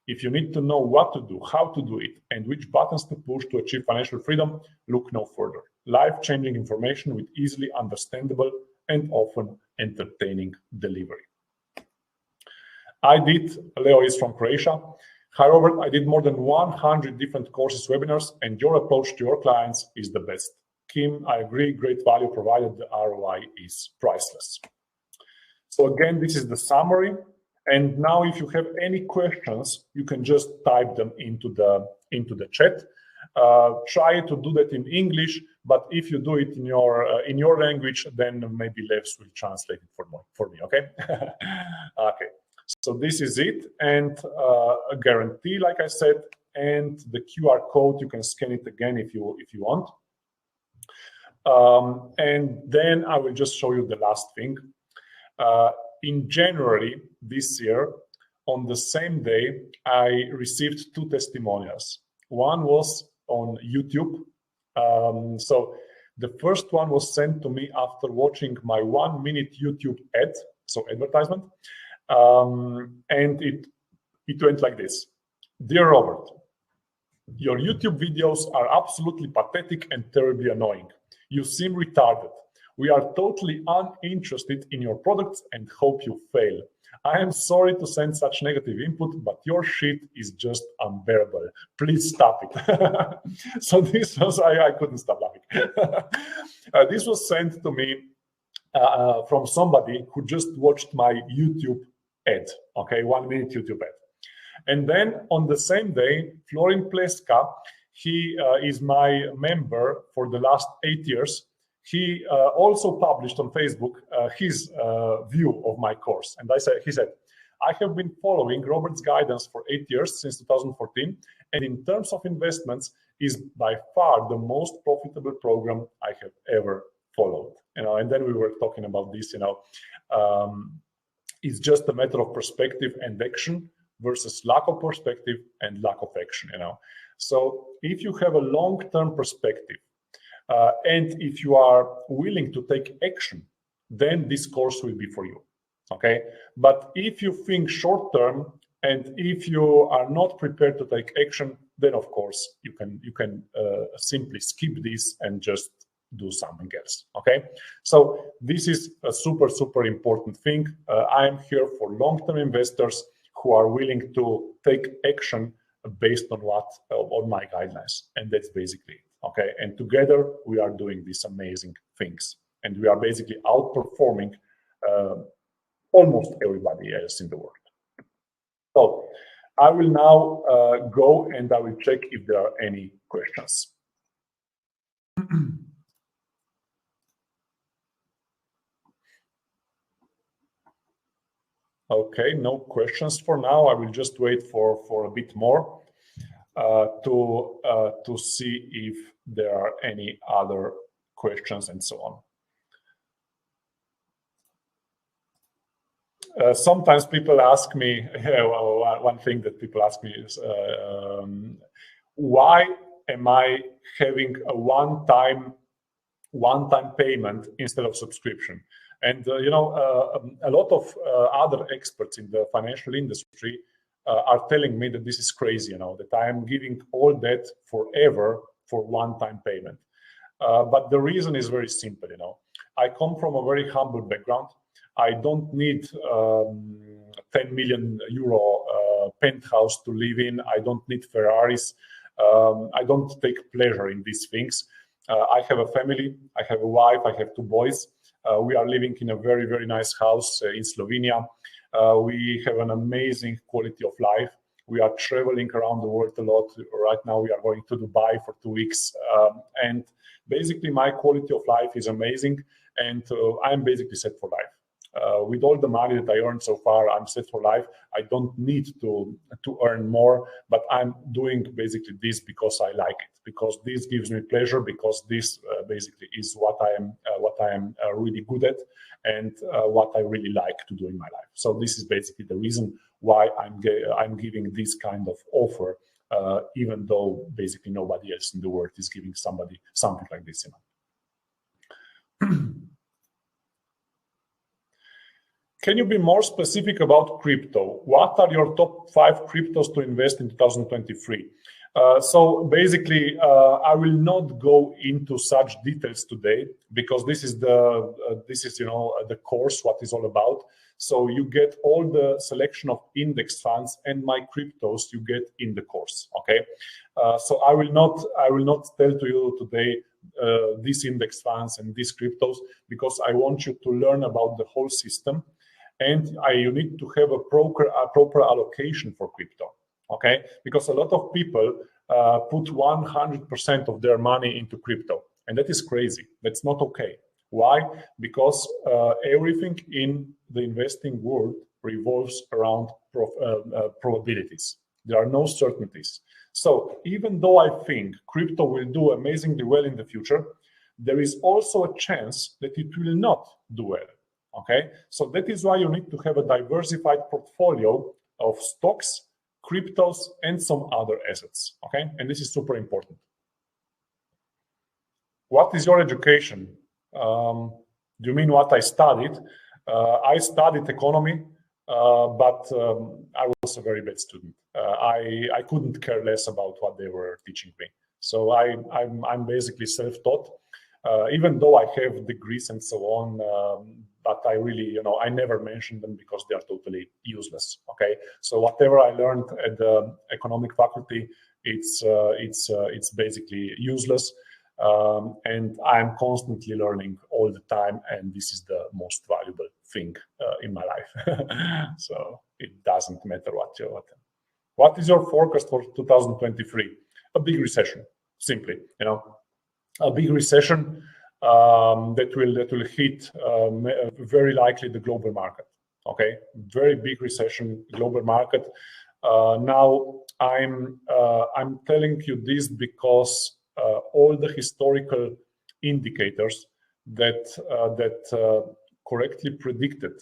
If you need to know what to do, how to do it, and which buttons to push to achieve financial freedom, look no further. Life-changing information with easily understandable and often entertaining delivery. Leo is from Croatia. Hi, Robert, I did more than 100 different courses, webinars, and your approach to your clients is the best. Kim, I agree, great value provided, the ROI is priceless. So again, this is the summary. And now if you have any questions, you can just type them into the chat. Try to do that in English, but if you do it in your language, then maybe Levs will translate it for me, okay? Okay, so this is it, and a guarantee, like I said, and the QR code, you can scan it again if you want. And then I will just show you the last thing. In January this year, on the same day, I received 2 testimonials. One was on YouTube. So the first one was sent to me after watching my 1-minute YouTube ad, so advertisement. And it went like this. Dear Robert, your YouTube videos are absolutely pathetic and terribly annoying. You seem retarded. We are totally uninterested in your products and hope you fail. I am sorry to send such negative input, but your shit is just unbearable. Please stop it. So this was, I couldn't stop laughing. This was sent to me from somebody who just watched my YouTube ad, okay, 1-minute YouTube ad. And then on the same day, Florin Pleska, he is my member for the last 8 years. He also published on Facebook his view of my course. And he said, I have been following Robert's guidance for 8 years, since 2014, and in terms of investments, is by far the most profitable program I have ever followed. And then we were talking about this, it's just a matter of perspective and action versus lack of perspective and lack of action, So if you have a long-term perspective, and if you are willing to take action, then this course will be for you, okay? But if you think short-term and if you are not prepared to take action, then of course you can simply skip this and just do something else, okay? So this is a super, super important thing. I am here for long-term investors who are willing to take action based on my guidelines, and that's basically it. Okay, and together we are doing these amazing things, and we are basically outperforming almost everybody else in the world. So I will now go and I will check if there are any questions. Okay, no questions for now. I will just wait for a bit more to see if there are any other questions and so on. Sometimes people ask me, one thing that people ask me is, why am I having a one-time payment instead of subscription? And a lot of other experts in the financial industry are telling me that this is crazy, that I am giving all that forever for one-time payment. But the reason is very simple, I come from a very humble background. I don't need 10 million euro penthouse to live in. I don't need Ferraris. I don't take pleasure in these things. I have a family. I have a wife. I have 2 boys. We are living in a very, very nice house in Slovenia. We have an amazing quality of life. We are traveling around the world a lot. Right now, we are going to Dubai for 2 weeks. And basically, my quality of life is amazing. And I'm basically set for life. with all the money that I earned so far, I'm set for life. I don't need to earn more, but I'm doing basically this because I like it, because this gives me pleasure, because this basically is what I am really good at, and what I really like to do in my life. So this is basically the reason why I'm giving this kind of offer, even though basically nobody else in the world is giving somebody something like this, Can you be more specific about crypto? What are your top 5 cryptos to invest in 2023? So basically, I will not go into such details today, because this is the course, what is all about. So you get all the selection of index funds and my cryptos you get in the course. Okay, so I will not tell to you today these index funds and these cryptos, because I want you to learn about the whole system, and you need to have a proper allocation for crypto. Okay, because a lot of people put 100% of their money into crypto, and that is crazy. That's not okay. Why? Because everything in the investing world revolves around probabilities. There are no certainties. So even though I think crypto will do amazingly well in the future, there is also a chance that it will not do well. Okay, so that is why you need to have a diversified portfolio of stocks, cryptos, and some other assets. Okay, and this is super important. What is your education? Do you mean what I studied? I studied economy, but I was a very bad student. I couldn't care less about what they were teaching me. So I'm basically self-taught, even though I have degrees and so on. But I really, I never mention them because they are totally useless. Okay, so whatever I learned at the economic faculty, it's basically useless. And I'm constantly learning all the time, and this is the most valuable thing in my life. So it doesn't matter what is your forecast for 2023? A big recession, simply. A big recession that will hit very likely the global market. Okay, very big recession, global market. Now I'm telling you this because all the historical indicators that correctly predicted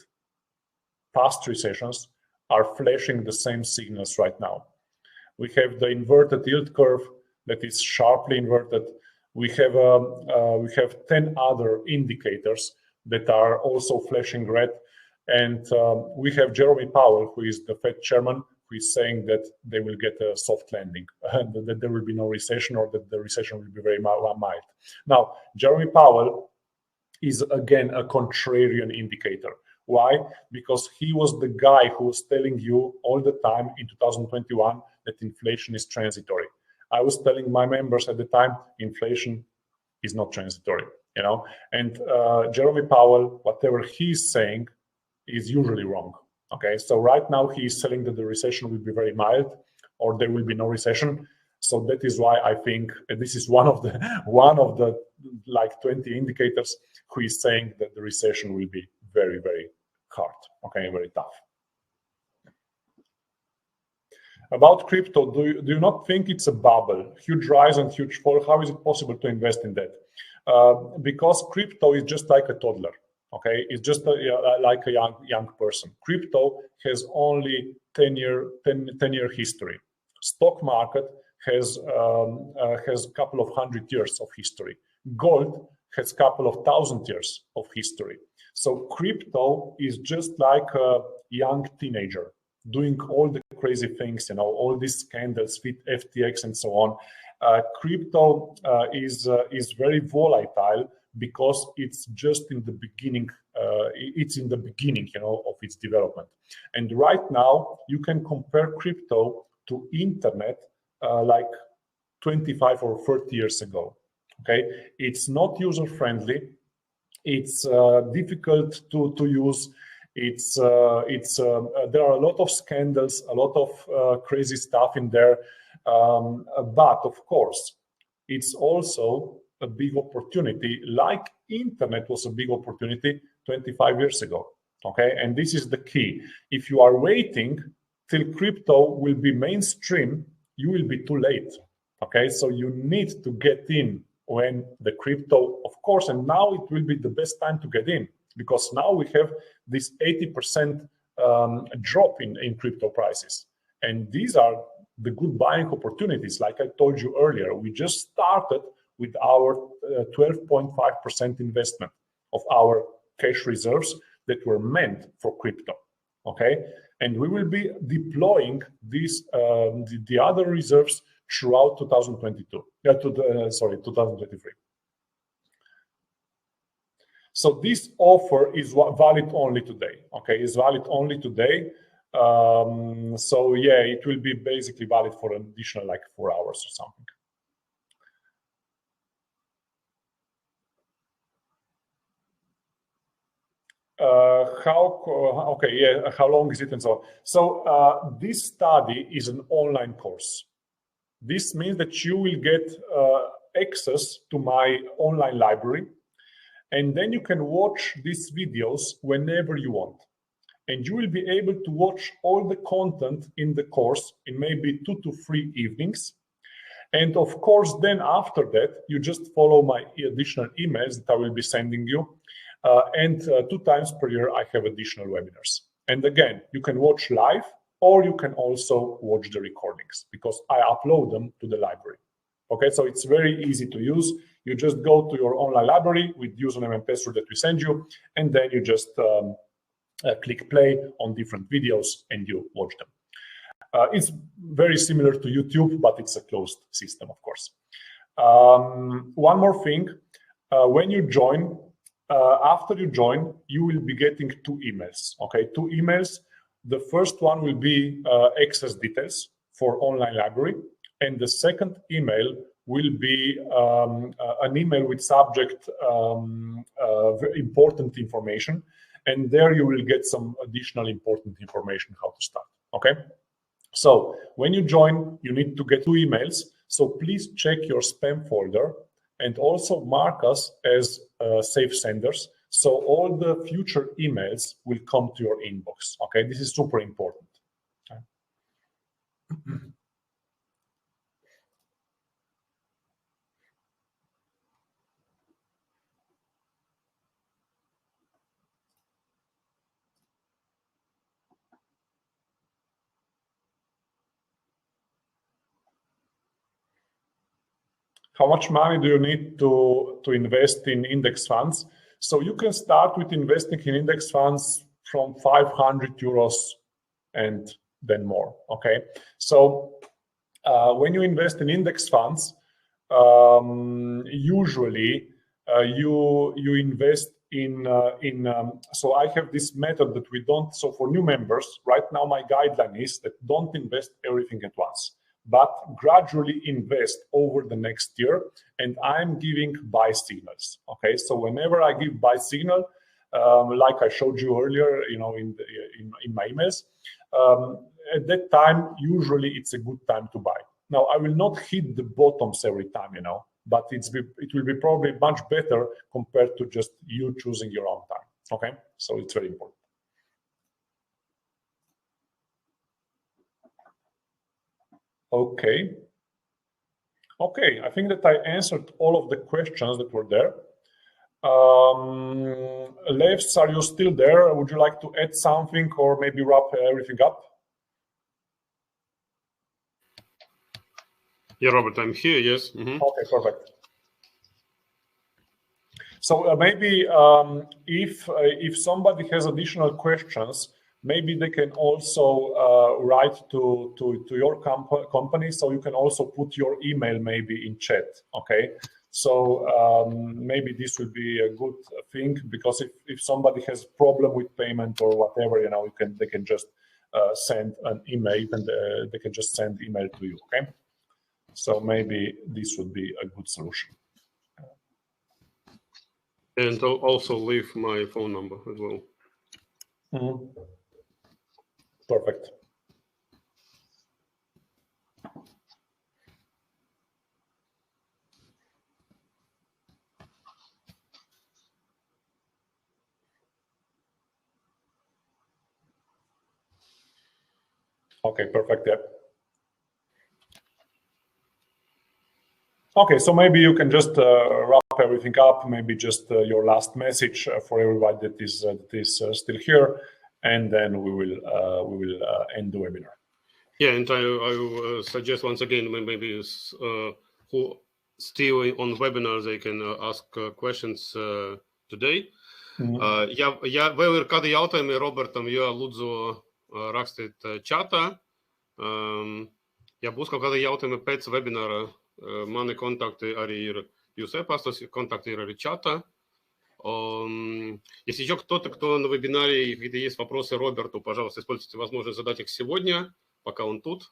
past recessions are flashing the same signals right now. We have the inverted yield curve that is sharply inverted. We have 10 other indicators that are also flashing red, and we have Jeremy Powell, who is the Fed chairman, who is saying that they will get a soft landing, that there will be no recession, or that the recession will be very mild. Now, Jeremy Powell is again a contrarian indicator. Why? Because he was the guy who was telling you all the time in 2021 that inflation is transitory. I was telling my members at the time, inflation is not transitory, and Jeremy Powell, whatever he's saying, is usually wrong. Okay, so right now he's saying that the recession will be very mild, or there will be no recession. So that is why I think this is one of the like 20 indicators who is saying that the recession will be very, very hard. Okay, very tough. About crypto, do you not think it's a bubble, huge rise and huge fall? How is it possible to invest in that? Because crypto is just like a toddler. Okay, it's just like a young person. Crypto has only 10-year history. Stock market has a couple of 100 years of history. Gold has a couple of 1,000 years of history. So crypto is just like a young teenager doing all the crazy things, all these scandals with FTX and so on. Crypto is very volatile because it's just in the beginning. It's in the beginning, of its development. And right now, you can compare crypto to internet like 25 or 30 years ago. Okay, it's not user friendly. It's difficult to use. There are a lot of scandals, a lot of crazy stuff in there. But of course, it's also a big opportunity, like internet was a big opportunity 25 years ago. okay? And this is the key. If you are waiting till crypto will be mainstream, you will be too late, okay? So you need to get in when the crypto, of course, and now it will be the best time to get in, because now we have this 80% drop in crypto prices. And these are the good buying opportunities. Like I told you earlier, we just started with our 12.5% investment of our cash reserves that were meant for crypto, okay? And we will be deploying these the other reserves throughout 2022. 2023. So this offer is valid only today, okay? It's valid only today. So yeah, it will be basically valid for an additional like 4 hours or something. How long is it and so on? So this study is an online course. This means that you will get access to my online library, and then you can watch these videos whenever you want. And you will be able to watch all the content in the course in maybe 2 to 3 evenings. And of course, then after that, you just follow my additional emails that I will be sending you. And 2 times per year, I have additional webinars. And again, you can watch live, or you can also watch the recordings, because I upload them to the library. Okay, so it's very easy to use. You just go to your online library with username and password that we send you, and then you just click play on different videos and you watch them. It's very similar to YouTube, but it's a closed system, of course. One more thing, when you join, after you join, you will be getting 2 emails, okay? 2 emails. The first one will be access details for online library, and the second email will be an email with subject very important information, and there you will get some additional important information how to start, okay? So when you join, you need to get 2 emails, so please check your spam folder and also mark us as safe senders, so all the future emails will come to your inbox, okay? This is super important. How much money do you need to invest in index funds? So you can start with investing in index funds from 500 euros and then more, okay? So when you invest in index funds, usually you invest in so I have this method that we don't, so for new members, right now my guideline is that don't invest everything at once, but gradually invest over the next year, and I'm giving buy signals, okay? So whenever I give buy signal, like I showed you earlier, you know, in my emails, at that time, usually it's a good time to buy. Now, I will not hit the bottoms every time, you know, but it will be probably much better compared to just you choosing your own time, okay? So it's very important. Okay. Okay, I think that I answered all of the questions that were there. Levs, are you still there? Would you like to add something or maybe wrap everything up? Yeah, Robert, I'm here, yes. Okay, perfect. So maybe if somebody has additional questions, maybe they can also write to your company, so you can also put your email maybe in chat, okay? So maybe this will be a good thing, because if somebody has problem with payment or whatever, you know, they can just send an email, and they can just send email to you, okay? So maybe this would be a good solution. And I'll also leave my phone number as well. Perfect. Okay, perfect. Yeah. Okay, so maybe you can just wrap everything up. Maybe just your last message for everybody that is still here, and then we will end the webinar. Yeah, and I suggest once again, maybe who still on webinar, they can ask questions today. Ja vēl ir kādi jautājumi Robertam, jo lūdzu rakstiet čatā. Ja būs kaut kādi jautājumi pēc webināra, mani kontakti arī ir jūsu e-pastos, kontakti ir arī čатā. Если еще кто-то, кто на вебинаре, какие-то есть вопросы Роберту, пожалуйста, используйте возможность задать их сегодня, пока он тут.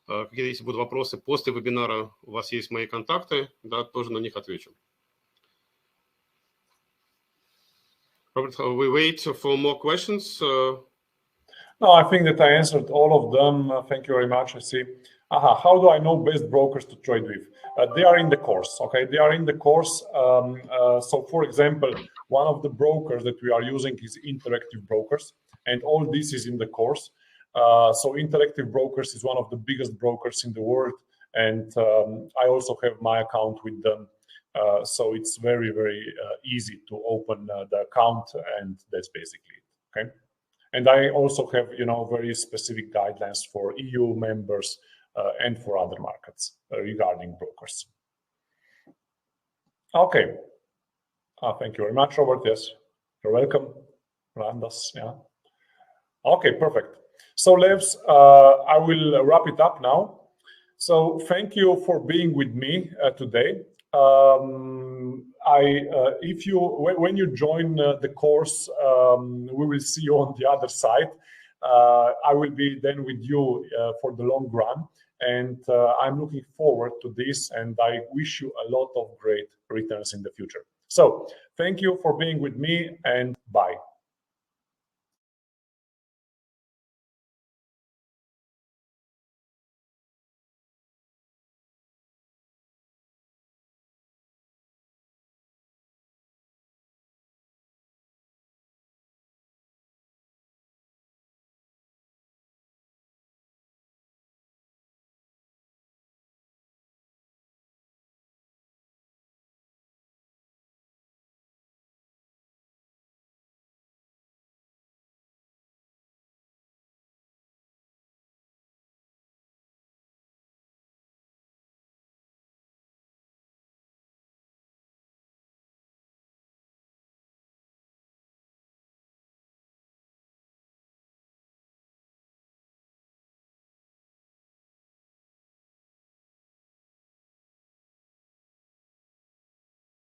Какие-то, если будут вопросы после вебинара, у вас есть мои контакты, да, тоже на них отвечу. Robert, we wait for more questions. No, I think that I answered all of them. Thank you very much. I see. How do I know best brokers to trade with? They are in the course. Okay, they are in the course. So, for example, one of the brokers that we are using is Interactive Brokers, and all this is in the course. So, Interactive Brokers is one of the biggest brokers in the world, and I also have my account with them. So it's very, very easy to open the account, and that's basically it. Okay, and I also have, very specific guidelines for EU members and for other markets regarding brokers. Okay. Thank you very much, Robert. Yes, you're welcome. Randas, yeah. Okay, perfect. So let's. I will wrap it up now. So thank you for being with me today. When you join the course, we will see you on the other side. I will be then with you for the long run, and I'm looking forward to this, and I wish you a lot of great returns in the future. So thank you for being with me, and bye.